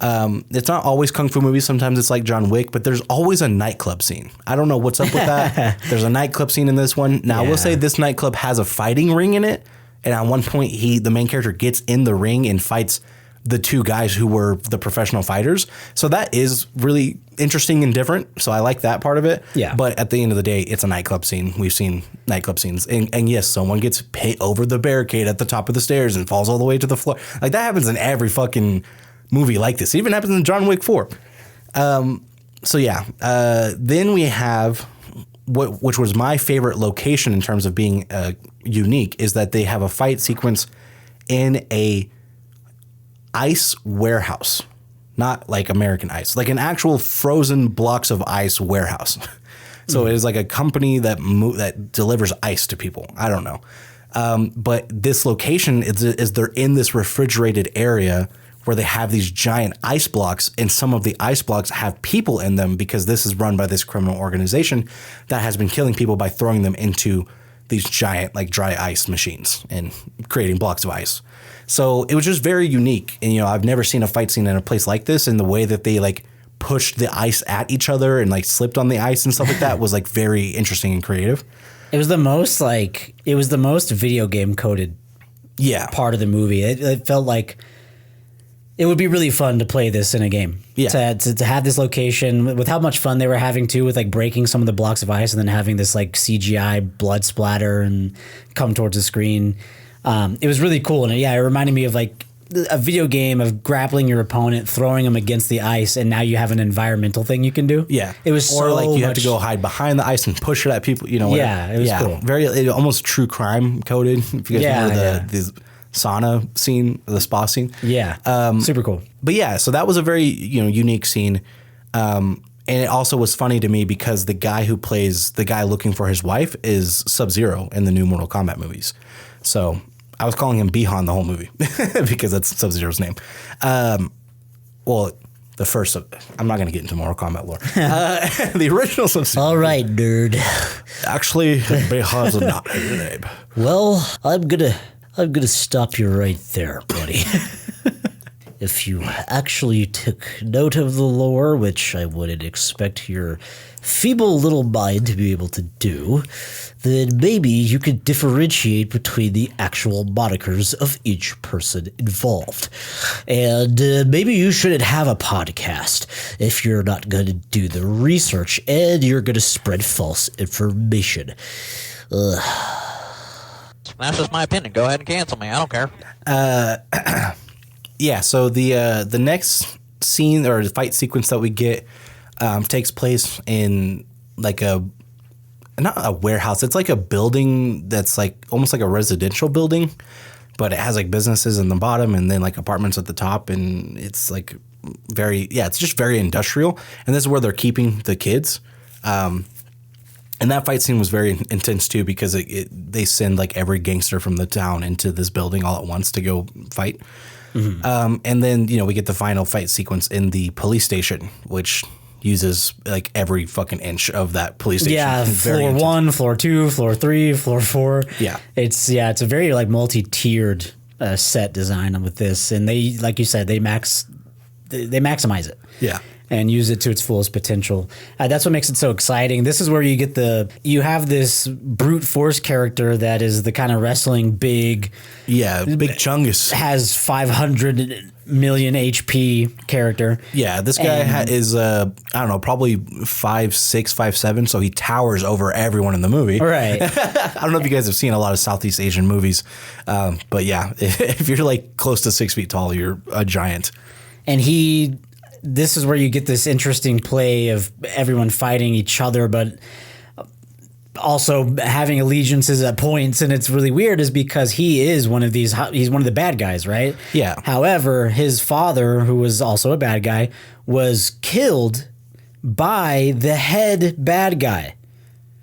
It's not always kung fu movies. Sometimes it's like John Wick, but there's always a nightclub scene. I don't know what's up with that. There's a nightclub scene in this one. Now, I will say this nightclub has a fighting ring in it. And at one point, the main character gets in the ring and fights the two guys who were the professional fighters. So that is really interesting and different. So I like that part of it. Yeah. But at the end of the day, it's a nightclub scene. We've seen nightclub scenes. And yes, someone gets hit over the barricade at the top of the stairs and falls all the way to the floor. Like that happens in every fucking movie like this. It even happens in John Wick 4. Then we have which was my favorite location in terms of being unique, is that they have a fight sequence in a ice warehouse, not like American ice, like an actual frozen blocks of ice warehouse. So it is like a company that delivers ice to people. I don't know. But this location is they're in this refrigerated area where they have these giant ice blocks, and some of the ice blocks have people in them because this is run by this criminal organization that has been killing people by throwing them into these giant like dry ice machines and creating blocks of ice. So it was just very unique. And, I've never seen a fight scene in a place like this, and the way that they like pushed the ice at each other and like slipped on the ice and stuff like that was like very interesting and creative. It was the most video game coded part of the movie. It felt like it would be really fun to play this in a game. Yeah. To have this location with how much fun they were having too, with like breaking some of the blocks of ice and then having this like CGI blood splatter and come towards the screen. It was really cool. And it reminded me of like a video game of grappling your opponent, throwing them against the ice, and now you have an environmental thing you can do. Yeah. It was or like you have to go hide behind the ice and push it at people, whatever. Yeah, it was cool. Very almost true crime coded. If you guys remember the sauna scene, the spa scene. Yeah. Super cool. But so that was a very, unique scene. And it also was funny to me because the guy who plays the guy looking for his wife is Sub-Zero in the new Mortal Kombat movies. So I was calling him Bihan the whole movie because that's Sub-Zero's name. Well, the first, I'm not going to get into Mortal Kombat lore. The original Sub-Zero. All right, nerd. Actually, Bihan's not his name. Well, I'm gonna stop you right there, buddy. If you actually took note of the lore, which I wouldn't expect your feeble little mind to be able to do, then maybe you could differentiate between the actual monikers of each person involved. And maybe you shouldn't have a podcast if you're not going to do the research and you're going to spread false information. That's just my opinion. Go ahead and cancel me. I don't care. So the next scene or the fight sequence that we get takes place in like not a warehouse. It's like a building that's like almost like a residential building, but it has like businesses in the bottom and then like apartments at the top, and it's like it's just very industrial. And this is where they're keeping the kids. And that fight scene was very intense too, because they send like every gangster from the town into this building all at once to go fight. And then, we get the final fight sequence in the police station, which uses like every fucking inch of that police station. Yeah, Very floor intense. 1, floor 2, floor 3, floor 4. Yeah. It's a very like multi-tiered set design with this, and they, like you said, they maximize it. Yeah. And use it to its fullest potential. That's what makes it so exciting. This is where you get you have this brute force character that is the kind of wrestling big Chungus. has 500 million HP character. Yeah, this guy is I don't know, probably 5'6", 5'7", so he towers over everyone in the movie. Right. I don't know if you guys have seen a lot of Southeast Asian movies, but yeah, if you're like close to 6 feet tall, you're a giant. And this is where you get this interesting play of everyone fighting each other, but also having allegiances at points. And it's really weird is because he's one of the bad guys, right? Yeah. However, his father, who was also a bad guy, was killed by the head bad guy.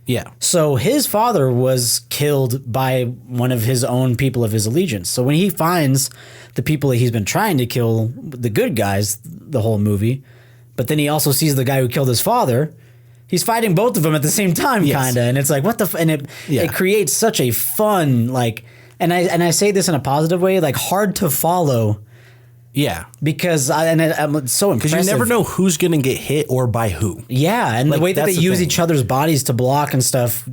Yeah. So his father was killed by one of his own people of his allegiance. So when he finds the people that he's been trying to kill, the good guys, the whole movie, but then he also sees the guy who killed his father, he's fighting both of them at the same time, kind of. And it's like, what the and it creates such a fun, like, and I say this in a positive way, like hard to follow. Yeah. Because I'm so impressive. Because you never know who's going to get hit or by who. Yeah, and like, the way that they use thing. each other's bodies to block and stuff,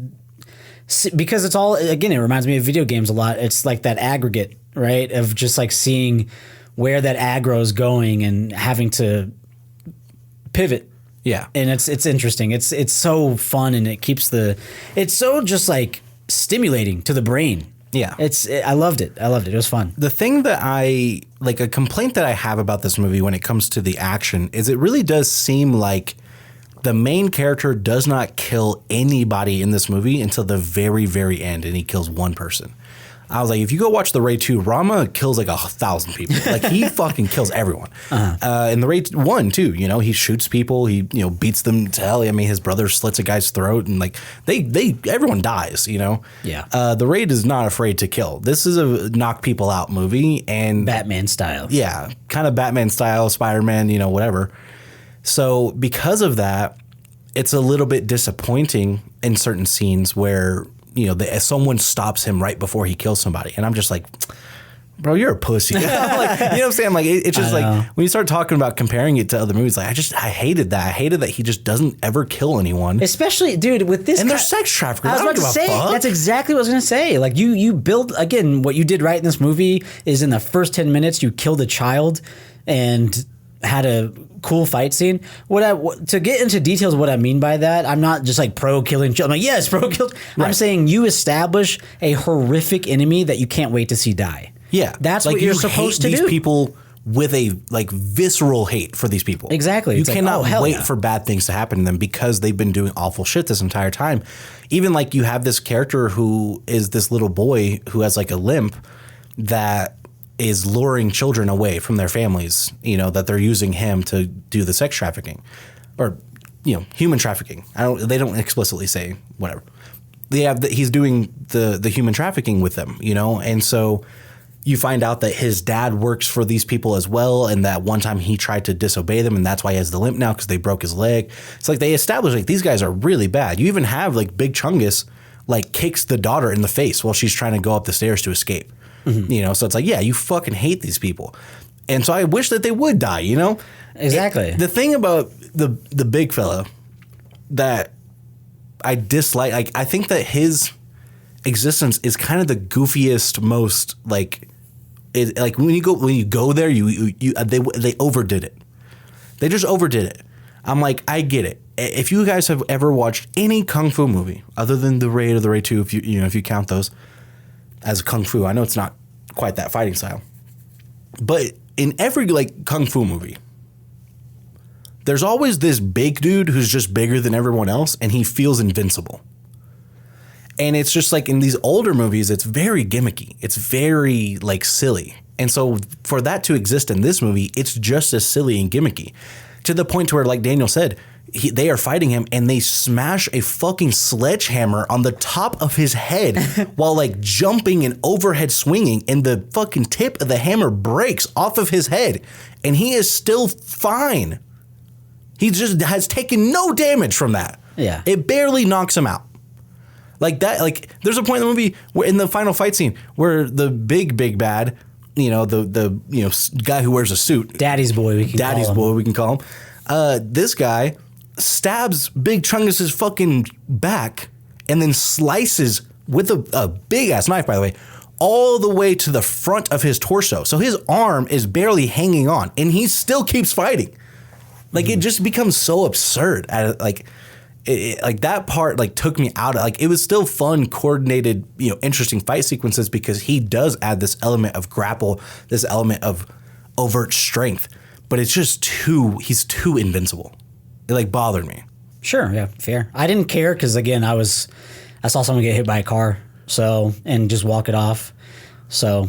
because it's all, again, it reminds me of video games a lot. It's like that aggregate, right, of just like seeing where that aggro is going and having to pivot. Yeah. And it's interesting. It's so fun, and it's so just like stimulating to the brain. Yeah. I loved it. It was fun. The thing that a complaint that I have about this movie when it comes to the action is it really does seem like the main character does not kill anybody in this movie until the very, very end, and he kills one person. I was like, if you go watch the Raid 2, Rama kills like 1,000 people. Like he fucking kills everyone. In the Raid 1 too, he shoots people. He beats them to hell. I mean, his brother slits a guy's throat, and like everyone dies. Yeah. The Raid is not afraid to kill. This is a knock people out movie, and Batman style. Yeah, kind of Batman style, Spider-Man, whatever. So because of that, it's a little bit disappointing in certain scenes where someone stops him right before he kills somebody, and I'm just like, bro, you're a pussy. Like, you know what I'm saying? Like it's just like when you start talking about comparing it to other movies, like I hated that. I hated that he just doesn't ever kill anyone. Especially, dude, with this, and they're sex traffickers. I was about to say that's exactly what I was going to say. Like you build, again, what you did right in this movie is in the first 10 minutes you killed a child and had a cool fight scene. To get into details of what I mean by that, I'm not just like pro killing. I'm like, yes, pro kill. Right. I'm saying you establish a horrific enemy that you can't wait to see die. Yeah, that's like what you're supposed to do. These people with a like visceral hate for these people. Exactly. You cannot wait for bad things to happen to them because they've been doing awful shit this entire time. Even like you have this character who is this little boy who has like a limp that is luring children away from their families, that they're using him to do the sex trafficking or, human trafficking. They don't explicitly say whatever. He's doing the human trafficking with them, and so you find out that his dad works for these people as well. And that one time he tried to disobey them, and that's why he has the limp now because they broke his leg. It's like they establish like these guys are really bad. You even have like Big Chungus like kicks the daughter in the face while she's trying to go up the stairs to escape. Mm-hmm. So it's like, yeah, you fucking hate these people. And so I wish that they would die, Exactly. The thing about the big fella that I dislike, like, I think that his existence is kind of the goofiest, most like when you go there, they overdid it. They just overdid it. I'm like, I get it. If you guys have ever watched any kung fu movie other than the Raid or the Raid 2, if you count those as kung fu, I know it's not quite that fighting style, but in every like kung fu movie, there's always this big dude who's just bigger than everyone else, and he feels invincible. And it's just like in these older movies, it's very gimmicky. It's very like silly. And so for that to exist in this movie, it's just as silly and gimmicky to the point to where, like Daniel said, they are fighting him and they smash a fucking sledgehammer on the top of his head while like jumping and overhead swinging, and the fucking tip of the hammer breaks off of his head and he is still fine. He just has taken no damage from that. Yeah. It barely knocks him out. Like that, like there's a point in the movie where in the final fight scene where the big bad, you know, the guy who wears a suit, Daddy's boy, we can call him. This guy stabs Big Chungus's fucking back and then slices with a big ass knife, by the way, all the way to the front of his torso. So his arm is barely hanging on, and he still keeps fighting. Like it just becomes so absurd. Like that part like took me out. Like it was still fun, coordinated, you know, interesting fight sequences because he does add this element of grapple, this element of overt strength. But it's just he's too invincible. It like bothered me. Sure, yeah, fair. I didn't care because again, I saw someone get hit by a car, and just walk it off. So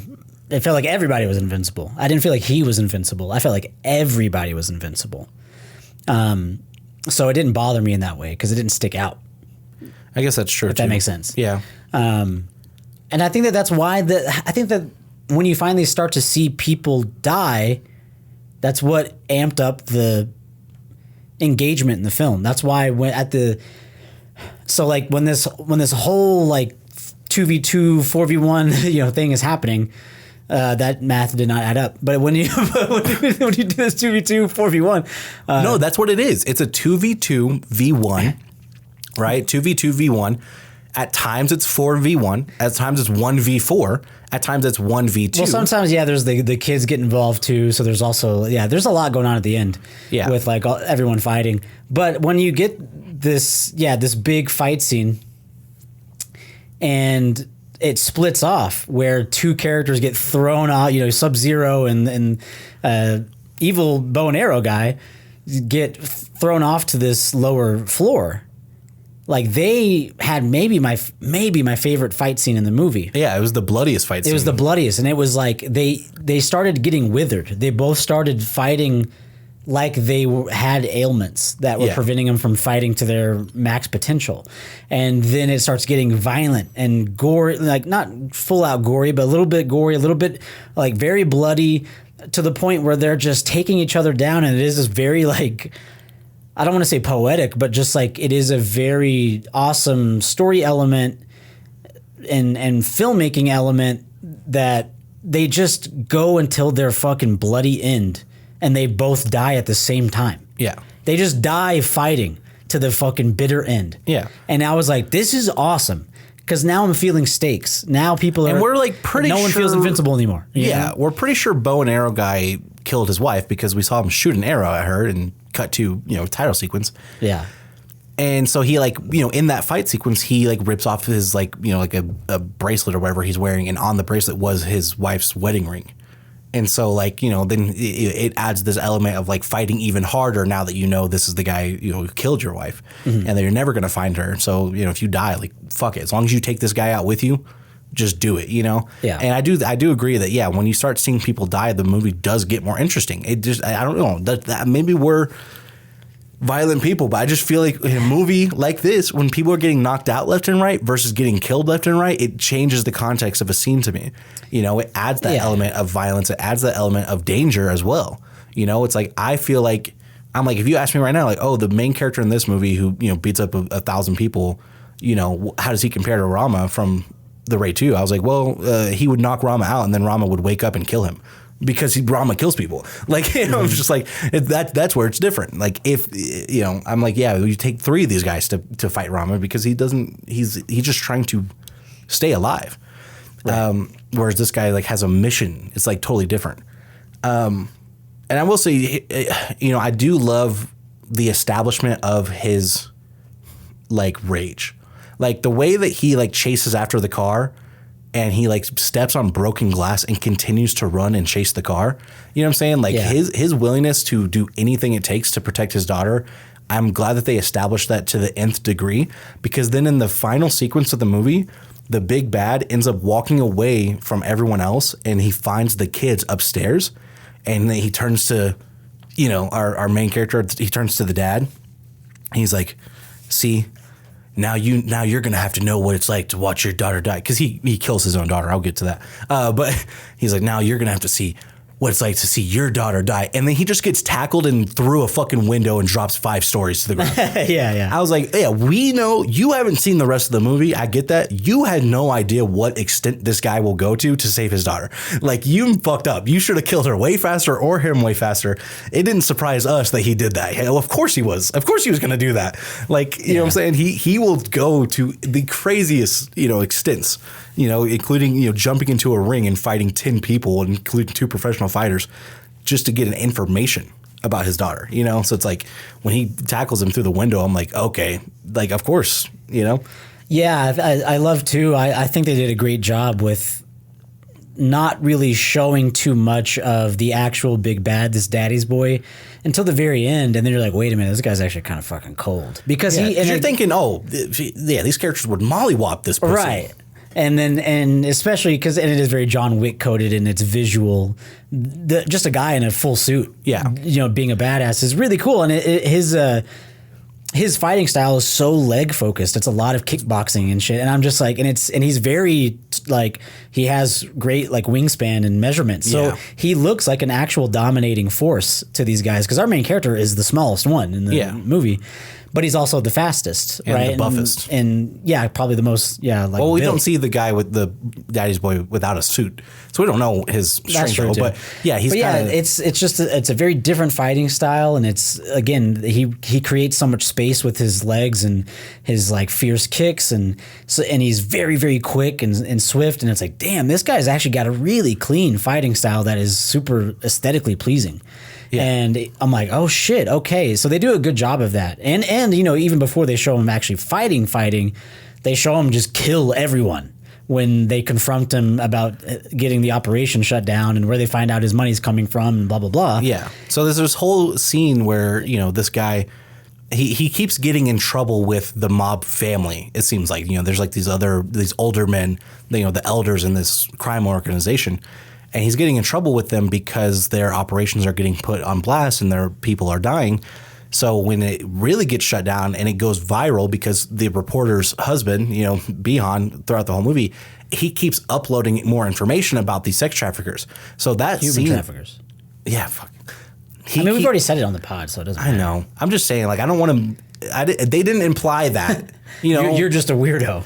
it felt like everybody was invincible. I didn't feel like he was invincible. I felt like everybody was invincible. So it didn't bother me in that way because it didn't stick out. I guess that's true. If that makes sense. Yeah. And I think that's why I think that when you finally start to see people die, that's what amped up the engagement in the film. That's why when this whole like 2v2 4v1 thing is happening, that math did not add up. But when you when you do this 2v2 4v1, no, that's what it is. It's a 2v2 v1, right? 2v2 v1. At times it's 4v1. At times it's 1v4. At times it's 1v2. Well, sometimes there's the kids get involved too. So there's also there's a lot going on at the end. Yeah. With like everyone fighting. But when you get this big fight scene, and it splits off where two characters get thrown out, Sub-Zero and evil bow and arrow guy get thrown off to this lower floor. Like they had maybe my favorite fight scene in the movie. Yeah, it was the bloodiest fight scene. It was the bloodiest, and it was like they started getting withered. They both started fighting like they had ailments that were preventing them from fighting to their max potential. And then it starts getting violent and gory, like not full out gory, but a little bit gory, a little bit like very bloody, to the point where they're just taking each other down. And it is this very like, I don't want to say poetic, but just like it is a very awesome story element and filmmaking element that they just go until their fucking bloody end. And they both die at the same time. Yeah. They just die fighting to the fucking bitter end. Yeah. And I was like, this is awesome. Because now I'm feeling stakes. Now people are... And we're like pretty sure... No one feels invincible anymore. Yeah. We're pretty sure bow and arrow guy killed his wife because we saw him shoot an arrow at her and cut to, title sequence. Yeah. And so he like, in that fight sequence, he like rips off his like, like a bracelet or whatever he's wearing. And on the bracelet was his wife's wedding ring. And so, like, then it adds this element of, like, fighting even harder now that this is the guy, who killed your wife. Mm-hmm. And that you're never going to find her. So, if you die, like, fuck it. As long as you take this guy out with you, just do it, Yeah. And I do agree that, when you start seeing people die, the movie does get more interesting. It just, I don't know, that maybe we're violent people, but I just feel like in a movie like this, when people are getting knocked out left and right versus getting killed left and right, it changes the context of a scene to me. It adds that element of violence. It adds that element of danger as well. It's like, I feel like, I'm like, if you ask me right now, like, oh, the main character in this movie who, beats up 1,000 people, how does he compare to Rama from The Raid 2? I was like, well, he would knock Rama out and then Rama would wake up and kill him. Because Rama kills people. Like, I'm just like, that's where it's different. Like, if, I'm like, you take 3 of these guys to fight Rama because he's just trying to stay alive. Right. Whereas this guy, like, has a mission. It's, like, totally different. And I will say, I do love the establishment of his, like, rage. Like, the way that he, like, chases after the car and he like steps on broken glass and continues to run and chase the car. You know what I'm saying? Like his willingness to do anything it takes to protect his daughter, I'm glad that they established that to the nth degree, because then in the final sequence of the movie, the big bad ends up walking away from everyone else and he finds the kids upstairs, and then he turns to, you know, our main character, he turns to the dad. He's like, see, now you're going to have to know what it's like to watch your daughter die. Because he kills his own daughter. I'll get to that. But he's like, now you're going to have to see what it's like to see your daughter die. And then he just gets tackled and through a fucking window and drops 5 stories to the ground. Yeah. I was like, yeah, we know you haven't seen the rest of the movie. I get that. You had no idea what extent this guy will go to save his daughter. Like, you fucked up. You should have killed her way faster or him way faster. It didn't surprise us that he did that. Hell, of course he was. Of course he was going to do that. Like, you know what I'm saying? He will go to the craziest, you know, extents, you know, including, you know, jumping into a ring and fighting 10 people, including 2 professional fighters, just to get an information about his daughter, you know? So it's like when he tackles him through the window, I'm like, okay, like, of course, you know? Yeah, I love too. I think they did a great job with not really showing too much of the actual big bad, this daddy's boy, until the very end. And then you're like, wait a minute, this guy's actually kind of fucking cold. Because you're thinking, oh, yeah, these characters would mollywop this person. Right. And especially because it is very John Wick coded in its visual. Just a guy in a full suit, you know, being a badass is really cool. And his fighting style is so leg focused. It's a lot of kickboxing and shit. And I'm just like, and he's very like, he has great like wingspan and measurement. So he looks like an actual dominating force to these guys. Because our main character is the smallest one in the movie. But he's also the fastest, and right? The buffest. And yeah, probably the most, like. Well, we don't see the guy with the daddy's boy without a suit, so we don't know his strength. Though, but yeah, he's kind of. It's just it's a very different fighting style, and it's again he creates so much space with his legs and his like fierce kicks, and he's very very quick and swift, and it's like, damn, this guy's actually got a really clean fighting style that is super aesthetically pleasing. Yeah. And I'm like, oh shit, okay. So they do a good job of that. And you know, even before they show him actually fighting, they show him just kill everyone when they confront him about getting the operation shut down and where they find out his money's coming from and blah, blah, blah. Yeah. So there's this whole scene where, you know, this guy, he keeps getting in trouble with the mob family. It seems like, you know, there's like these older men, you know, the elders in this crime organization. And he's getting in trouble with them because their operations are getting put on blast and their people are dying. So when it really gets shut down and it goes viral because the reporter's husband, you know, Bihan, throughout the whole movie, he keeps uploading more information about these sex traffickers. So that human traffickers. Yeah, fuck. We've already said it on the pod, so it doesn't matter. I know. I'm just saying, like, I don't want to. They didn't imply that. You know, you're just a weirdo.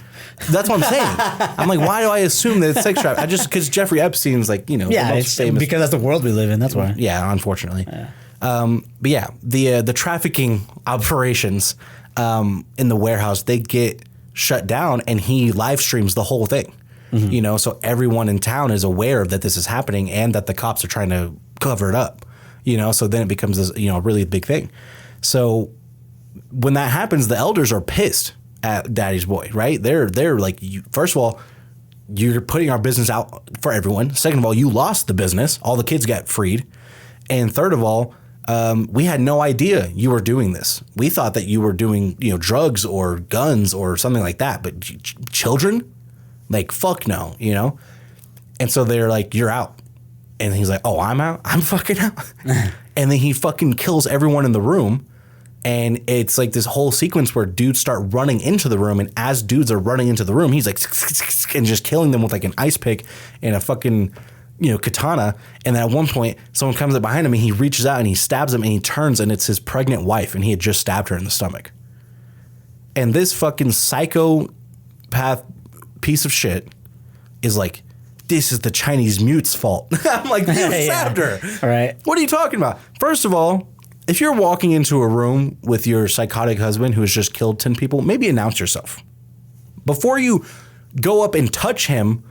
That's what I'm saying. I'm like, why do I assume that it's sex trafficking? Because Jeffrey Epstein's like, you know, the most famous. Because that's the world we live in. That's why. Yeah, unfortunately. Yeah. But yeah, the trafficking operations in the warehouse, they get shut down, and he live streams the whole thing. Mm-hmm. You know, so everyone in town is aware that this is happening and that the cops are trying to cover it up. You know, so then it becomes this, you know, a really big thing. So when that happens, the elders are pissed at Daddy's boy, right? They're like, first of all, you're putting our business out for everyone. Second of all, you lost the business. All the kids got freed. And third of all, we had no idea you were doing this. We thought that you were doing, you know, drugs or guns or something like that. But children? Like, fuck no, you know? And so they're like, you're out. And he's like, oh, I'm out? I'm fucking out? And then he fucking kills everyone in the room. And it's like this whole sequence where dudes start running into the room. And as dudes are running into the room, he's like, and just killing them with like an ice pick and a fucking, you know, katana. And then at one point, someone comes up behind him and he reaches out and he stabs him and he turns and it's his pregnant wife. And he had just stabbed her in the stomach. And this fucking psychopath piece of shit is like, this is the Chinese mute's fault. I'm like, you stabbed her. All right. What are you talking about? First of all, if you're walking into a room with your psychotic husband who has just killed 10 people, maybe announce yourself. Before you go up and touch him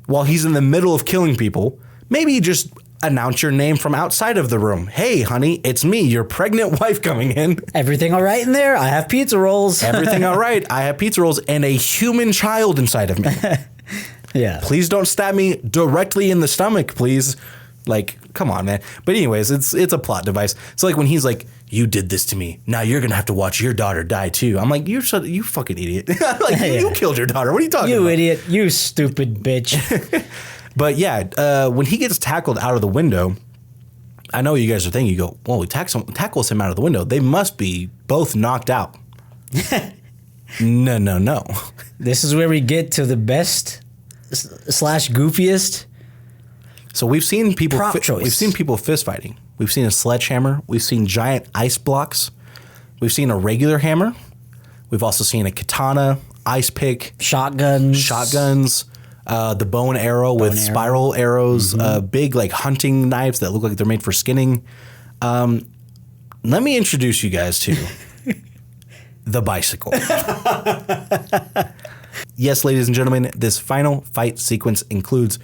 while he's in the middle of killing people, maybe just announce your name from outside of the room. Hey, honey, it's me, your pregnant wife coming in. Everything all right in there? I have pizza rolls. Everything all right. I have pizza rolls and a human child inside of me. Yeah. Please don't stab me directly in the stomach, please. Like, come on, man. But anyways, it's a plot device. So like when he's like, you did this to me. Now you're going to have to watch your daughter die too. I'm like, you fucking idiot. Like, you killed your daughter. What are you talking about? You idiot. You stupid bitch. But yeah, when he gets tackled out of the window, I know you guys are thinking, you go, well, he tackles him out of the window. They must be both knocked out. No. This is where we get to the best / goofiest. So we've seen people. Choice. We've seen people fist fighting. We've seen a sledgehammer. We've seen giant ice blocks. We've seen a regular hammer. We've also seen a katana, ice pick, shotguns, the bow and arrow with spiral arrows, big like hunting knives that look like they're made for skinning. Let me introduce you guys to the bicycle. Yes, ladies and gentlemen, this final fight sequence includes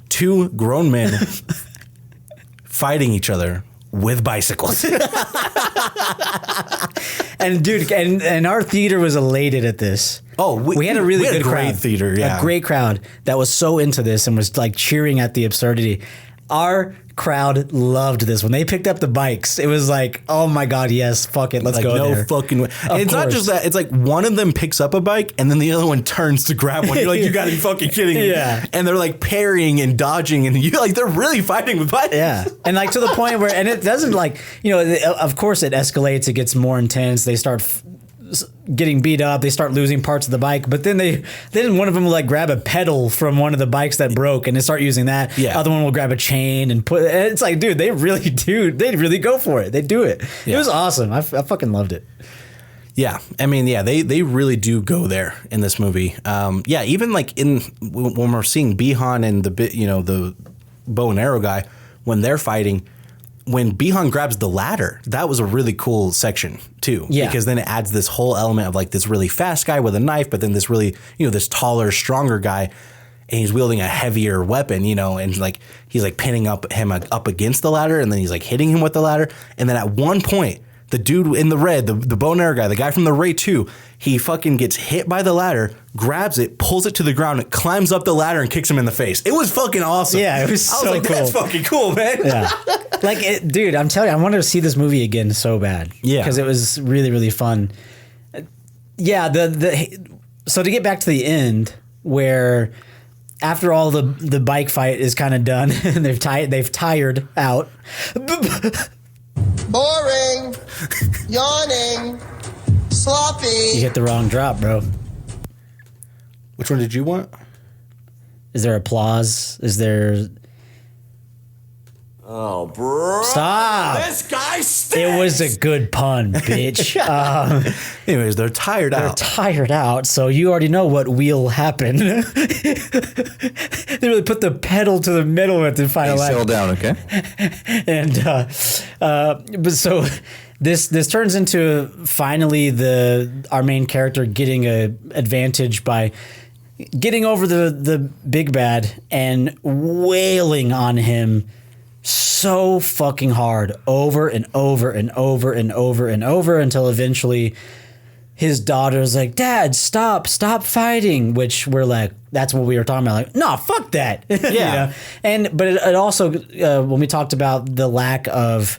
2 grown men fighting each other with bicycles. And dude, and our theater was elated at this. Oh, we had a really good great crowd. Theater, yeah. A great crowd that was so into this and was like cheering at the absurdity. Our crowd loved this. When they picked up the bikes, it was like, oh my God, yes, fuck it, let's like, go no there. Fucking way. And it's not just that. It's like one of them picks up a bike and then the other one turns to grab one. You're like, you gotta be fucking kidding me. Yeah. And they're like parrying and dodging and you like, they're really fighting with bikes. Yeah. And like to the point where, and it doesn't like, you know, of course it escalates, it gets more intense. They start getting beat up, they start losing parts of the bike, but then one of them will like grab a pedal from one of the bikes that broke and they start using that. Yeah. Other one will grab a chain and put, and it's like, dude, they really go for it. They do it. Yeah. It was awesome. I fucking loved it. Yeah, I mean, yeah, they really do go there in this movie. Yeah, even like when we're seeing Bihan and the bow and arrow guy, when they're fighting, when Bihan grabs the ladder, that was a really cool section too. Yeah. Because then it adds this whole element of like this really fast guy with a knife, but then this really, this taller, stronger guy, and he's wielding a heavier weapon, and like he's like pinning him up against the ladder, and then he's like hitting him with the ladder, and then at one point, the dude in the red, the bow and arrow guy, the guy from the Ray 2, he fucking gets hit by the ladder, grabs it, pulls it to the ground, climbs up the ladder, and kicks him in the face. It was fucking awesome. Yeah, it was so I was like, cool. That's fucking cool, man. Yeah. Like, dude, I'm telling you, I wanted to see this movie again so bad. Yeah. Because it was really, really fun. Yeah, so to get back to the end, where after all the bike fight is kind of done, and they've tired out. Boring, yawning, sloppy. You hit the wrong drop, bro. Which one did you want? Is there applause? Is there... Oh, bro. Stop. This guy stinks. It was a good pun, bitch. Anyways, they're tired They're out. tired out, so you already know what will happen. They really put the pedal to the middle at the final act. Settle down, okay? And but so this turns into finally our main character getting a advantage by getting over the big bad and wailing on him so fucking hard over and over and over and over and over until eventually his daughter's like, Dad, stop fighting, which we're like, that's what we were talking about. Like, no, fuck that. Yeah. But it also, when we talked about the lack of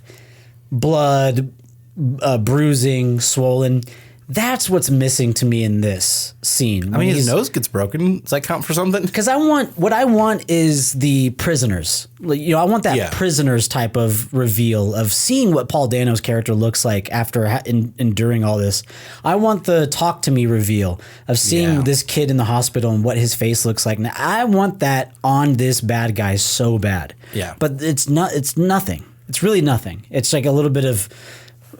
blood, bruising, swollen, that's what's missing to me in this scene. I mean, his nose gets broken. Does that count for something? Because what I want is the prisoners. I want that prisoners type of reveal of seeing what Paul Dano's character looks like after enduring all this. I want the talk to me reveal of seeing this kid in the hospital and what his face looks like. Now, I want that on this bad guy so bad. Yeah. But it's nothing. It's really nothing. It's like a little bit of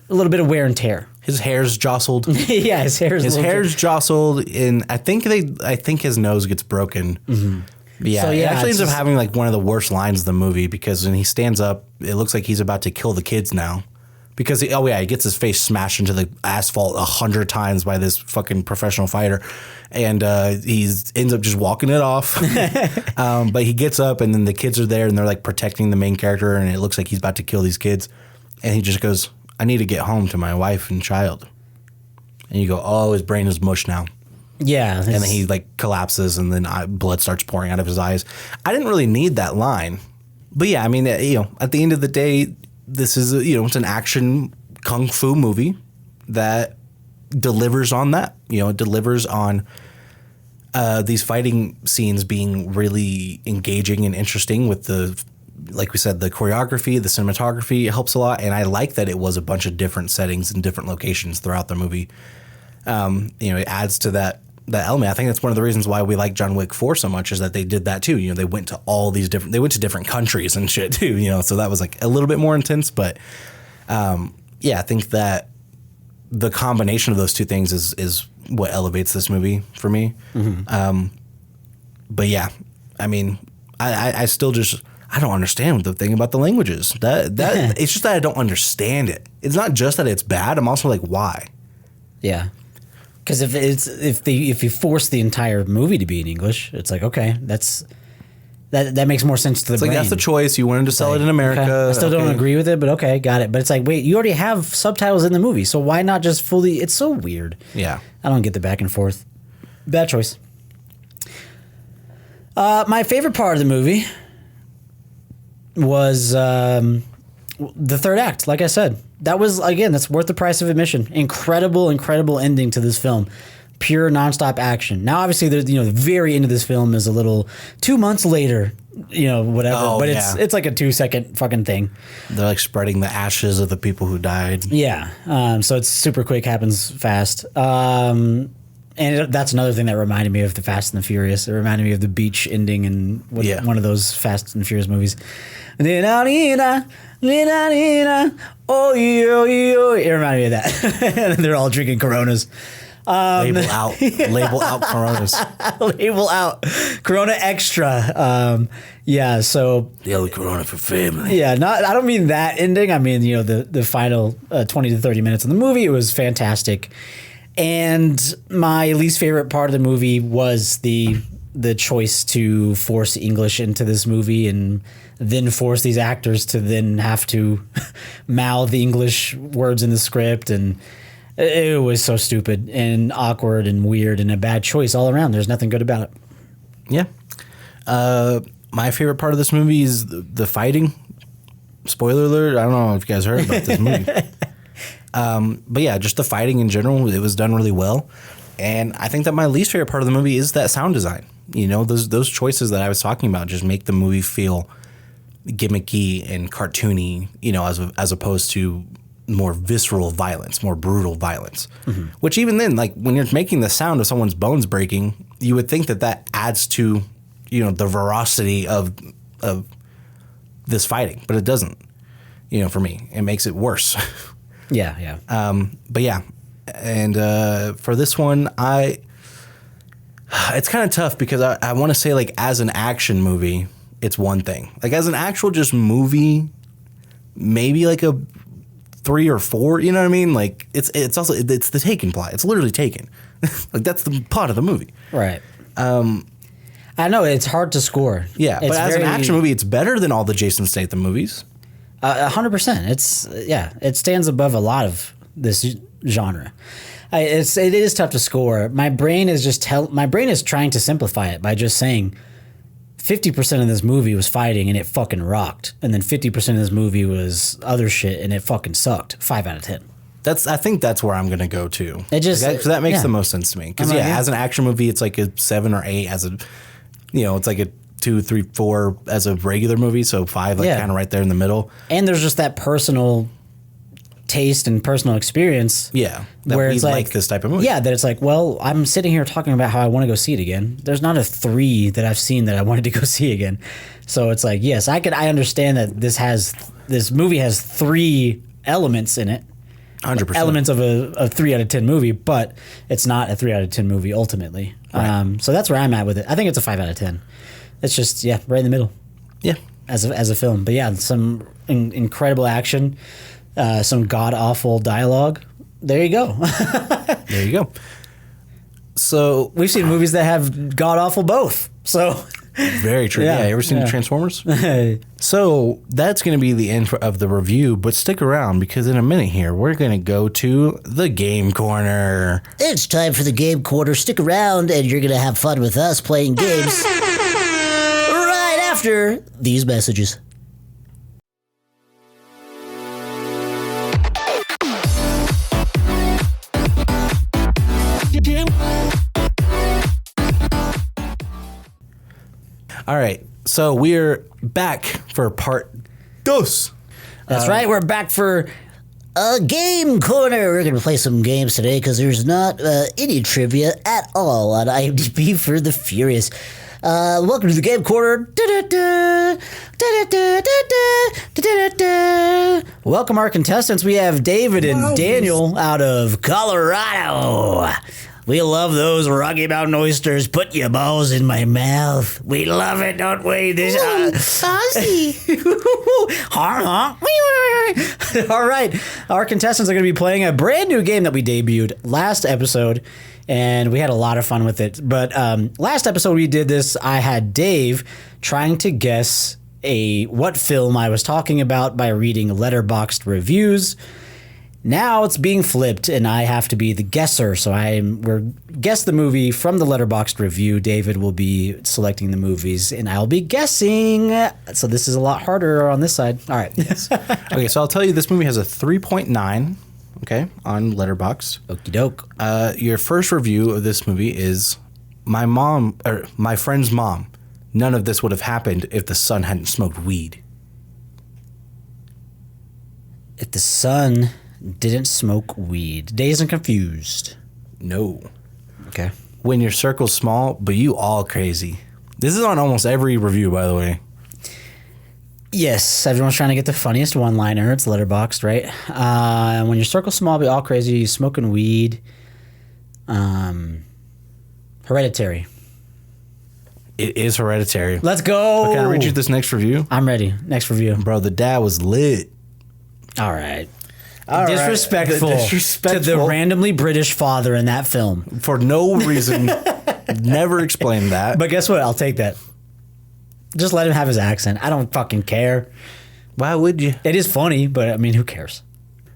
wear and tear. His hair's jostled. Yeah, his hair's jostled, and I think his nose gets broken. Mm-hmm. Yeah, so, it actually ends up just having like one of the worst lines of the movie because when he stands up, it looks like he's about to kill the kids now. Because he gets his face smashed into the asphalt 100 times by this fucking professional fighter, and he ends up just walking it off. But he gets up, and then the kids are there, and they're like protecting the main character, and it looks like he's about to kill these kids, and he just goes, I need to get home to my wife and child. And you go, oh, his brain is mush now. Yeah. And then he like collapses and then blood starts pouring out of his eyes. I didn't really need that line. But yeah, I mean, at the end of the day, this is, it's an action kung fu movie that delivers on that. You know, it delivers on these fighting scenes being really engaging and interesting with like we said, the choreography, the cinematography. It helps a lot. And I like that it was a bunch of different settings and different locations throughout the movie. You know, it adds to that element. I think that's one of the reasons why we like John Wick 4 so much, is that they did that too. You know, they went to they went to different countries and shit too, you know, so that was like a little bit more intense. But yeah, I think that the combination of those two things is what elevates this movie for me. But yeah, I mean, I still just, I don't understand the thing about the languages. That it's just that I don't understand it. It's not just that it's bad. I'm also like, why? Yeah. Because if you force the entire movie to be in English, it's like, okay, that makes more sense to the brain. Like, that's the choice. You wanted to sell it in America. Okay. I still don't agree with it, but okay, got it. But it's like, wait, you already have subtitles in the movie, so why not just fully? It's so weird. Yeah. I don't get the back and forth. Bad choice. My favorite part of the movie was the third act. Like I said, that was, again, that's worth the price of admission. Incredible ending to this film. Pure nonstop action. Now, obviously, there's, you know, the very end of this film is a little 2 months later, you know, whatever. Oh, but yeah. it's like a 2-second fucking thing. They're like spreading the ashes of the people who died. Yeah. So it's super quick, happens fast. And that's another thing that reminded me of the Fast and the Furious. It reminded me of the beach ending in one of those Fast and Furious movies. Oh, it reminded me of that. And they're all drinking Coronas. Label out Coronas. Label out Corona Extra. Yeah, so The only Corona for family. yeah, I don't mean that ending. I mean, you know, the final 20 to 30 minutes of the movie. It was fantastic. And my least favorite part of the movie was the choice to force English into this movie and then force these actors to then have to mouth the English words in the script. And it was so stupid and awkward and weird and a bad choice all around. There's nothing good about it. Yeah. My favorite part of this movie is the fighting. Spoiler alert. I don't know if you guys heard about this movie. But yeah, just the fighting in general, it was done really well. And I think that my least favorite part of the movie is that sound design. You know, those choices that I was talking about just make the movie feel gimmicky and cartoony, you know, as opposed to more visceral violence, more brutal violence. Mm-hmm. Which even then, like when you're making the sound of someone's bones breaking, you would think that adds to, you know, the veracity of this fighting, but it doesn't. You know, for me, it makes it worse. Yeah. But yeah, and for this one, it's kind of tough because I want to say, like, as an action movie, it's one thing. Like, as an actual just movie, maybe like a 3 or 4. You know what I mean? Like, it's also it's the Taken plot. It's literally Taken. Like, that's the plot of the movie. Right. I know it's hard to score. Yeah, but as an action movie, it's better than all the Jason Statham movies. 100%. It stands above a lot of this genre. It is tough to score. My brain is trying to simplify it by just saying 50% of this movie was fighting and it fucking rocked, and then 50% of this movie was other shit and it fucking sucked. 5 out of 10. I think that's where I'm gonna go to. It just because that makes the most sense to me. Because as an action movie, it's like a 7 or 8. It's like a 2, 3, 4 as a regular movie, so 5 kind of right there in the middle. And there's just that personal taste and personal experience. Yeah, that where we it's like this type of movie. Yeah, that it's like, well, I'm sitting here talking about how I want to go see it again. There's not a 3 that I've seen that I wanted to go see again. So it's like, yes, I understand that this movie has 3 elements in it. 100%. Elements of a 3 out of 10 movie, but it's not a 3 out of 10 movie ultimately. Right. So that's where I'm at with it. I think it's a 5 out of 10. It's just, right in the middle. Yeah. As a film. But yeah, some incredible action, some god-awful dialogue. There you go. There you go. So we've seen movies that have god-awful both. So very true. Yeah. You ever seen Transformers? So that's going to be the end of the review, but stick around because in a minute here, we're going to go to the Game Corner. It's time for the Game Corner. Stick around and you're going to have fun with us playing games right after these messages. All right. So we're back for part dos. That's right. We're back for a game corner. We're going to play some games today because there's not any trivia at all on IMDb for The Furious. Welcome to the game corner. Welcome our contestants. We have David and Daniel out of Colorado. We love those Rocky Mountain oysters. Put your balls in my mouth. We love it, don't we? This saucy. All right. Our contestants are going to be playing a brand new game that we debuted last episode, and we had a lot of fun with it. But last episode we did this, I had Dave trying to guess what film I was talking about by reading Letterboxd reviews. Now it's being flipped, and I have to be the guesser. So we're guess the movie from the Letterboxd review. David will be selecting the movies, and I'll be guessing. So this is a lot harder on this side. All right. Okay, so I'll tell you, this movie has a 3.9. Okay, on Letterboxd. Okie doke. Your first review of this movie is my friend's mom. None of this would have happened if the son hadn't smoked weed. If the son didn't smoke weed. Dazed and confused. No. Okay. When your circle's small, but you all crazy. This is on almost every review, by the way. Yes, everyone's trying to get the funniest one-liner. It's Letterboxd, right? When your circle's small, but all crazy, smoking weed. Hereditary. It is Hereditary. Let's go. Can I read you this next review? I'm ready. Next review. Bro, the dad was lit. All right. All right. Disrespectful to the randomly British father in that film. For no reason. Never explained that. But guess what? I'll take that. Just let him have his accent. I don't fucking care. Why would you? It is funny, but I mean, who cares?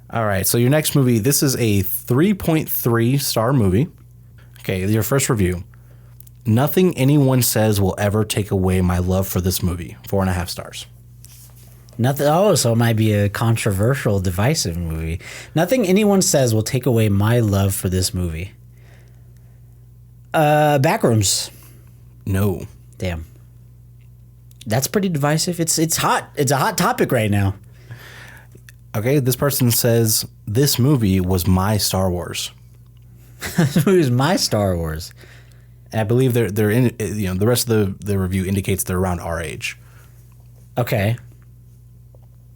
All right. So your next movie, this is a 3.3 star movie. Okay. Your first review. Nothing anyone says will ever take away my love for this movie. 4.5 stars. Nothing. Oh, so it might be a controversial, divisive movie. Nothing anyone says will take away my love for this movie. Backrooms. No. Damn. That's pretty divisive. It's hot. It's a hot topic right now. Okay, this person says this movie was my Star Wars. This movie is my Star Wars. And I believe they're in. You know, the rest of the review indicates they're around our age. Okay.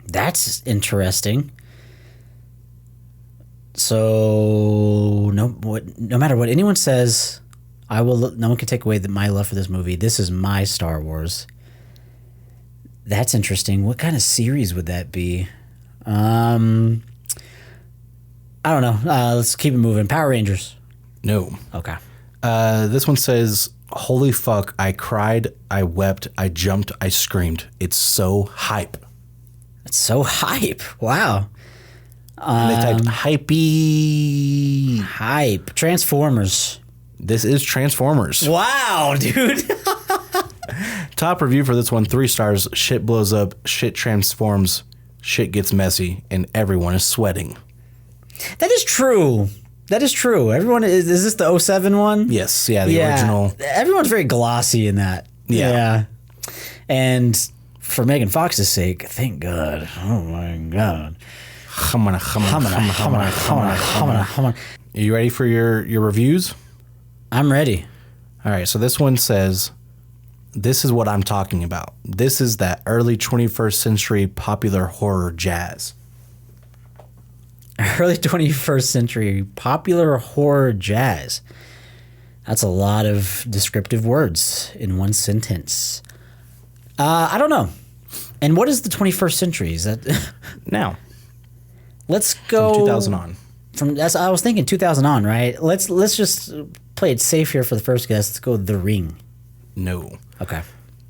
That's interesting. So no matter what anyone says, no one can take away my love for this movie. This is my Star Wars. That's interesting. What kind of series would that be? I don't know. Let's keep it moving. Power Rangers. No. Okay. This one says, holy fuck, I cried, I wept, I jumped, I screamed. It's so hype. It's so hype. Wow. And they typed hypey. Hype. Transformers. This is Transformers. Wow, dude. Top review for this one, 3 stars. Shit blows up, shit transforms, shit gets messy, and everyone is sweating. That is true. That is true. Everyone is this the 07 one? Yes, yeah, the original. Everyone's very glossy in that. Yeah. And for Megan Fox's sake, thank God. Oh my God. Are you ready for your reviews? I'm ready. All right, so this one says, this is what I'm talking about. This is that early 21st century popular horror jazz. Early 21st century popular horror jazz. That's a lot of descriptive words in one sentence. I don't know. And what is the 21st century? Is that Now, let's go from 2000 on. I was thinking 2000 on, right? Let's just play it safe here for the first guess. Let's go with The Ring. No. Okay.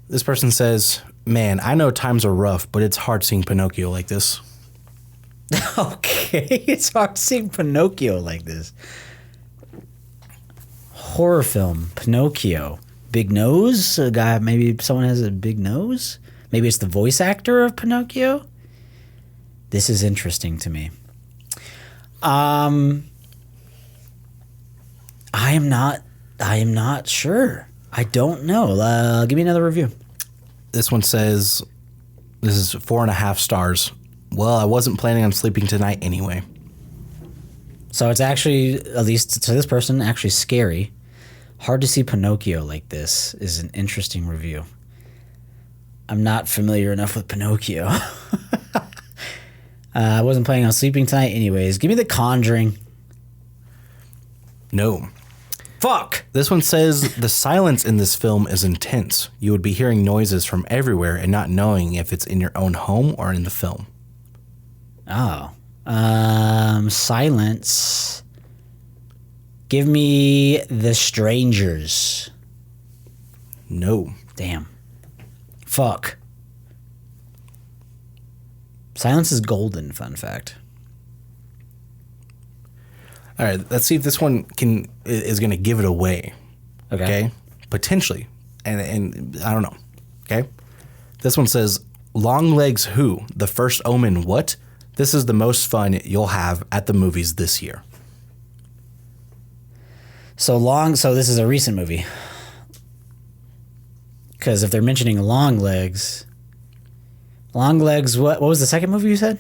This person says, man, I know times are rough, but it's hard seeing Pinocchio like this. Okay, it's hard seeing Pinocchio like this. Horror film, Pinocchio. Big nose? A guy, maybe someone has a big nose? Maybe it's the voice actor of Pinocchio? This is interesting to me. I am not sure. I don't know. Give me another review. This one says, this is 4.5 stars. Well, I wasn't planning on sleeping tonight anyway. So it's actually, at least to this person, actually scary. Hard to see Pinocchio like this is an interesting review. I'm not familiar enough with Pinocchio. I wasn't planning on sleeping tonight anyways. Give me The Conjuring. No. Fuck. This one says, the silence in this film is intense. You would be hearing noises from everywhere and not knowing if it's in your own home or in the film. Oh. Silence. Give me The Strangers. No. Damn. Fuck. Silence is golden, fun fact. All right, let's see if this one is going to give it away. Okay. Potentially. And I don't know. Okay. This one says, Long Legs Who? The First Omen What? This is the most fun you'll have at the movies this year. So this is a recent movie. Because if they're mentioning Long Legs, what was the second movie you said?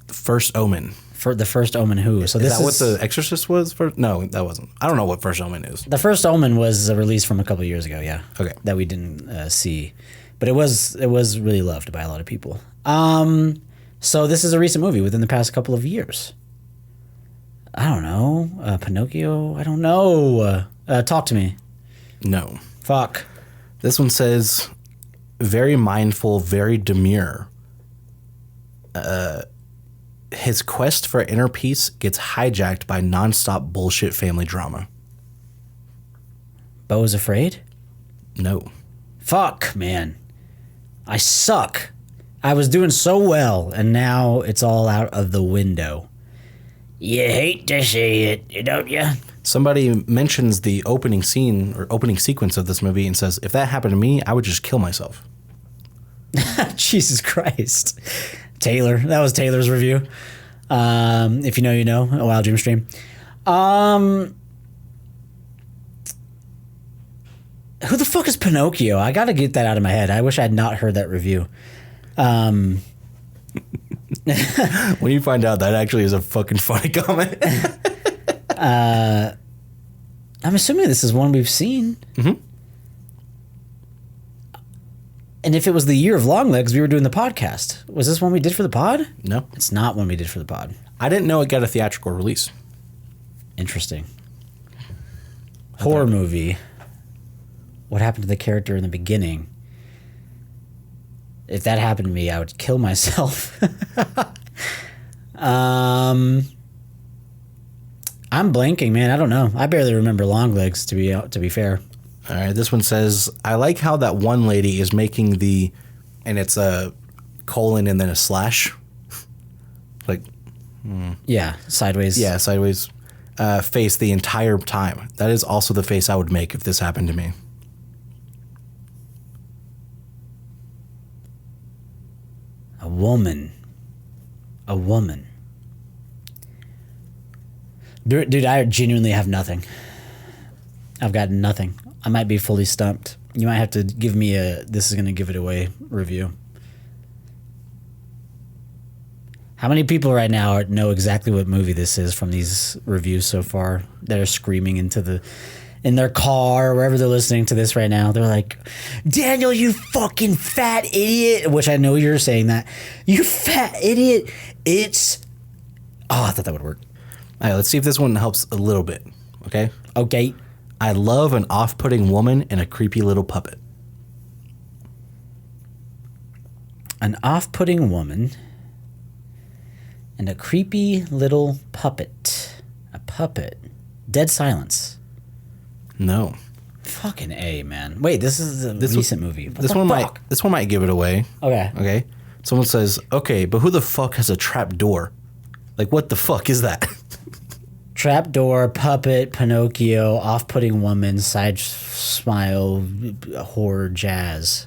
The First Omen. For The First Omen Who? So Is this that what The Exorcist was? No, that wasn't. I don't know what First Omen is. The First Omen was a release from a couple of years ago, yeah. Okay. That we didn't see. But it was really loved by a lot of people. So this is a recent movie within the past couple of years. I don't know. Pinocchio? I don't know. Talk to me. No. Fuck. This one says, very mindful, very demure. His quest for inner peace gets hijacked by nonstop bullshit family drama. Beau is Afraid? No. Fuck, man. I suck. I was doing so well, and now it's all out of the window. You hate to see it, don't you? Somebody mentions the opening scene or opening sequence of this movie and says, if that happened to me, I would just kill myself. Jesus Christ. Taylor. That was Taylor's review. If you know, you know. A Wild Dream Stream. Who the fuck is Pinocchio? I gotta get that out of my head. I wish I had not heard that review. When you find out, that actually is a fucking funny comment. I'm assuming this is one we've seen. Mm-hmm. And if it was the year of Long Legs, we were doing the podcast. Was this one we did for the pod? No. It's not one we did for the pod. I didn't know it got a theatrical release. Interesting. Horror movie. What happened to the character in the beginning? If that happened to me, I would kill myself. I'm blanking, man. I don't know. I barely remember Long Legs, to be fair. All right, this one says, I like how that one lady is making and it's a colon and then a slash. Like, Yeah, sideways. yeah, sideways face the entire time. That is also the face I would make if this happened to me. A woman. Dude, I genuinely have nothing. I've got nothing. I might be fully stumped. You might have to give me this is going to give it away review. How many people right now know exactly what movie this is from these reviews so far that are screaming in their car or wherever they're listening to this right now? They're like, Daniel, you fucking fat idiot. Which I know you're saying that. You fat idiot. I thought that would work. All right, let's see if this one helps a little bit. Okay? Okay. I love an off-putting woman and a creepy little puppet. An off-putting woman and a creepy little puppet. A puppet. Dead Silence. No. Fucking A, man. Wait, this is a recent movie. What This the one fuck? might give it away. Okay. Okay. Someone says, okay, but who the fuck has a trap door? Like, what the fuck is that? Trapdoor, puppet, Pinocchio, off-putting woman, side smile, horror, jazz.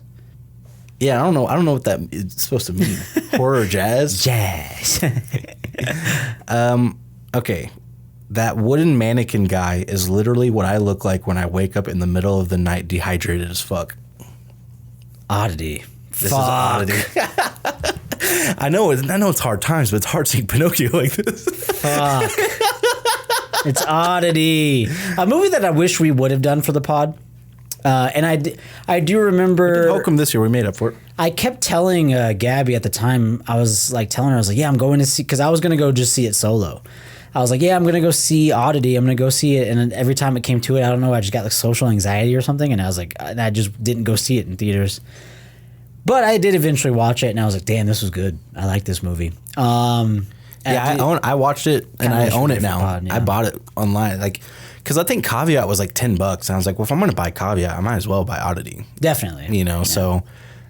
Yeah, I don't know what that is supposed to mean. Horror jazz? Jazz. Okay. That wooden mannequin guy is literally what I look like when I wake up in the middle of the night dehydrated as fuck. Oddity. This is Oddity. I know it's hard times, but it's hard seeing Pinocchio like this. Fuck. It's Oddity. A movie that I wish we would have done for the pod. And I do remember. Welcome this year. We made up for it. I kept telling Gabby at the time, I was like telling her, I was like, yeah, I'm going to see, because I was going to go just see it solo. I was like, yeah, I'm going to go see Oddity. I'm going to go see it. And then every time it came to it, I don't know, I just got like social anxiety or something. And I was like, and I just didn't go see it in theaters. But I did eventually watch it, and I was like, damn, this was good. I like this movie. I watched it, and I own it now. Pod, yeah. I bought it online. Like, because I think Caveat was like $10. And I was like, well, if I'm going to buy Caveat, I might as well buy Oddity. Definitely. You know, so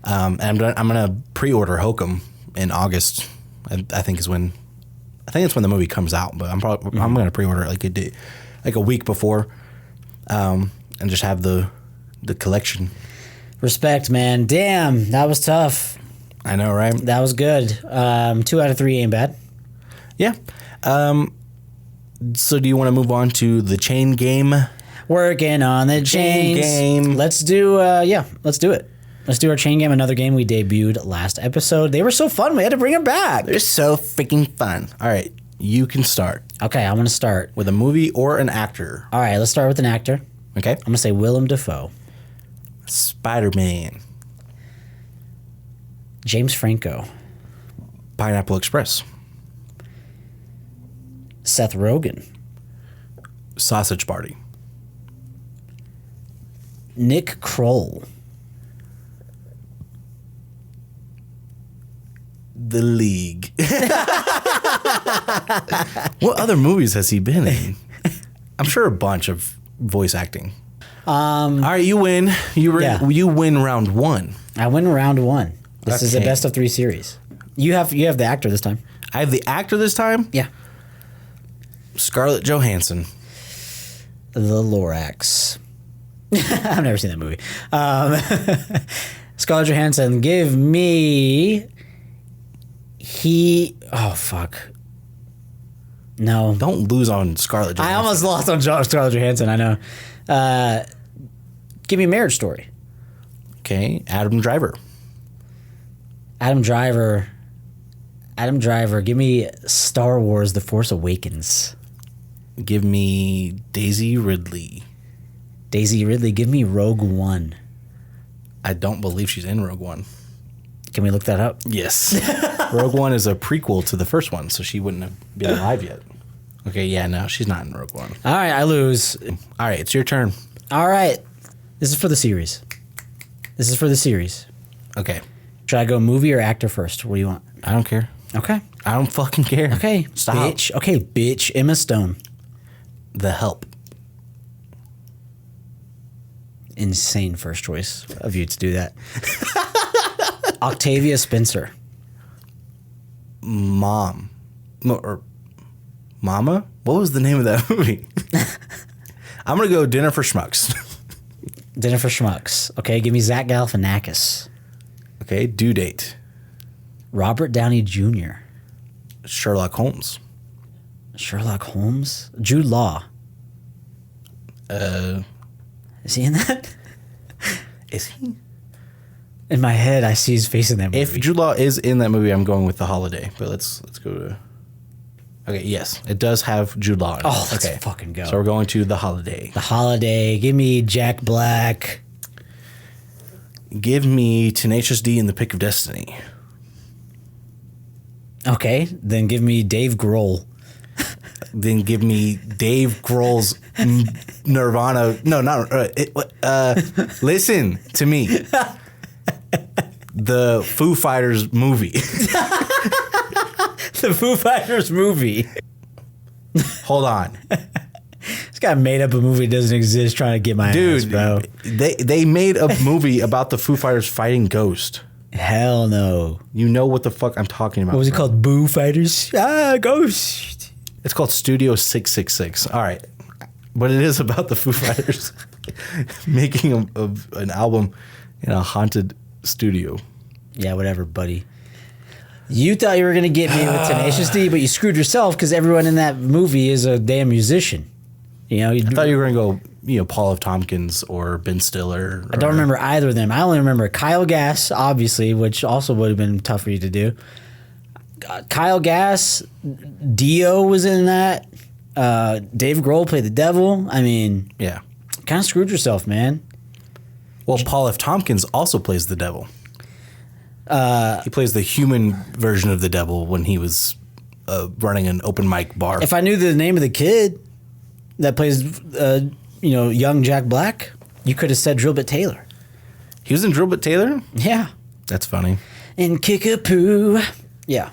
and I'm gonna pre-order Hokum in August. I think it's when the movie comes out. But I'm gonna pre-order it like a week before, and just have the collection. Respect, man. Damn, that was tough. I know, right? That was good. 2 out of 3 ain't bad. Yeah. So do you want to move on to the chain game? Working on the chains. Game. Let's do let's do it. Let's do our chain game, another game we debuted last episode. They were so fun, we had to bring them back. They're so freaking fun. All right, you can start. Okay, I'm going to start. With a movie or an actor. All right, let's start with an actor. Okay. I'm going to say Willem Dafoe. Spider-Man. James Franco. Pineapple Express. Seth Rogen. Sausage Party. Nick Kroll. The League. What other movies has he been in? I'm sure a bunch of voice acting. All right, you win. You win round 1. I win round 1. This is a Okay. best of 3 series. You have the actor this time. I have the actor this time. Yeah. Scarlett Johansson. The Lorax. I've never seen that movie. Scarlett Johansson, give me... Oh, fuck. No. Don't lose on Scarlett Johansson. I almost lost on Scarlett Johansson, I know. Give me Marriage Story. Okay, Adam Driver. Adam Driver, give me Star Wars The Force Awakens. Give me Daisy Ridley. Daisy Ridley, give me Rogue One. I don't believe she's in Rogue One. Can we look that up? Yes. Rogue One is a prequel to the first one, so she wouldn't have been alive yet. Okay, yeah, no, she's not in Rogue One. All right, I lose. All right, it's your turn. All right. This is for the series. Okay. Should I go movie or actor first? What do you want? I don't care. Okay. I don't fucking care. Okay. Stop. Bitch. Okay, bitch. Emma Stone. The Help. Insane first choice of you to do that. Octavia Spencer. Mom. Or Mama? What was the name of that movie? I'm going to go Dinner for Schmucks. Dinner for Schmucks. Okay, give me Zach Galifianakis. Okay, Due Date. Robert Downey Jr. Sherlock Holmes. Sherlock Holmes. Jude Law. Is he in that? Is he? In my head, I see his face in that movie. If Jude Law is in that movie, I'm going with The Holiday. But let's go to... Okay, yes. It does have Jude Law in it. Oh, let's okay. fucking go. So we're going to The Holiday. The Holiday. Give me Jack Black. Give me Tenacious D in The Pick of Destiny. Okay, then give me Dave Grohl. Then give me Dave Grohl's Nirvana. No, not... listen to me. The Foo Fighters movie. The Foo Fighters movie. Hold on. This guy made up a movie that doesn't exist trying to get my ass, bro. They made a movie about the Foo Fighters fighting Ghost. Hell no. You know what the fuck I'm talking about. What was it bro. called? Boo Fighters? Ghost. It's called Studio 666. All right. But it is about the Foo Fighters making an album in a haunted studio. Yeah, whatever, buddy. You thought you were going to get me with Tenacious D, but you screwed yourself because everyone in that movie is a damn musician. You know, I thought you were going to go, Paul F. Tompkins or Ben Stiller. I don't remember either of them. I only remember Kyle Gass, obviously, which also would have been tough for you to do. Kyle Gass, Dio was in that. Dave Grohl played the devil. I mean, Yeah. kind of screwed yourself, man. Well, Paul F. Tompkins also plays the devil. He plays the human version of the devil when he was running an open mic bar. If I knew the name of the kid that plays, young Jack Black, you could have said Drillbit Taylor. He was in Drillbit Taylor? Yeah. That's funny. And Kickapoo. Yeah.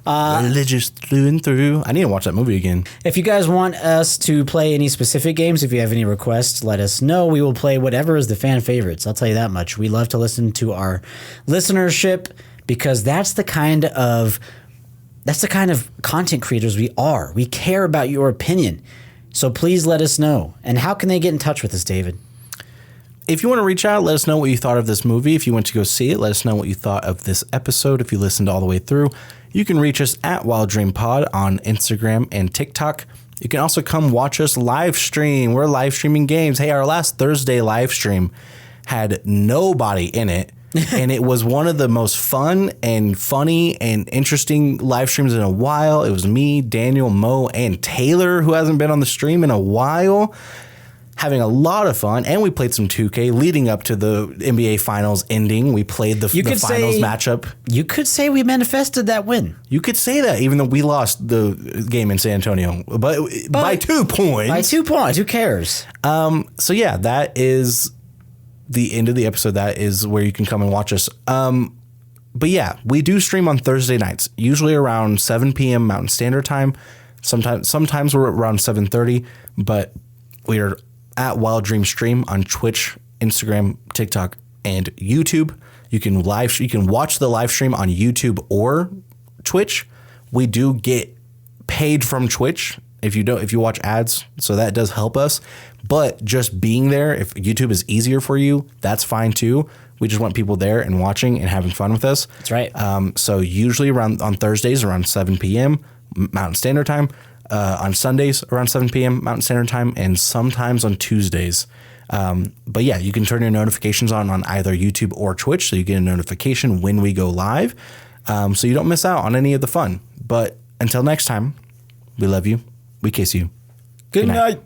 Religious through and through. I need to watch that movie again. If you guys want us to play any specific games, if you have any requests, let us know. We will play whatever is the fan favorites. I'll tell you that much. We love to listen to our listenership because that's the kind of content creators we are. We care about your opinion. So please let us know. And how can they get in touch with us, David? If you want to reach out, let us know what you thought of this movie. If you went to go see it, let us know what you thought of this episode. If you listened all the way through, you can reach us at Wild Dream Pod on Instagram and TikTok. You can also come watch us live stream. We're live streaming games. Hey, our last Thursday live stream had nobody in it. And it was one of the most fun and funny and interesting live streams in a while. It was me, Daniel, Mo, and Taylor, who hasn't been on the stream in a while, having a lot of fun. And we played some 2K leading up to the NBA Finals ending. We played the finals matchup. You could say we manifested that win. You could say that, even though we lost the game in San Antonio, but by 2 points. By 2 points. Who cares? So yeah, that is the end of the episode. That is where you can come and watch us. But yeah, we do stream on Thursday nights, usually around 7 p.m. Mountain Standard Time. Sometimes we're around 7:30, but we are at Wild Dream Stream on Twitch, Instagram, TikTok, and YouTube. You can watch the live stream on YouTube or Twitch. We do get paid from Twitch if you watch ads, so that does help us. But just being there, if YouTube is easier for you, that's fine too. We just want people there and watching and having fun with us. That's right. So usually on Thursdays around 7 p.m. Mountain Standard Time. On Sundays around 7 p.m. Mountain Standard Time, and sometimes on Tuesdays. But yeah, you can turn your notifications on either YouTube or Twitch, so you get a notification when we go live, so you don't miss out on any of the fun. But until next time, we love you. We kiss you. Good night.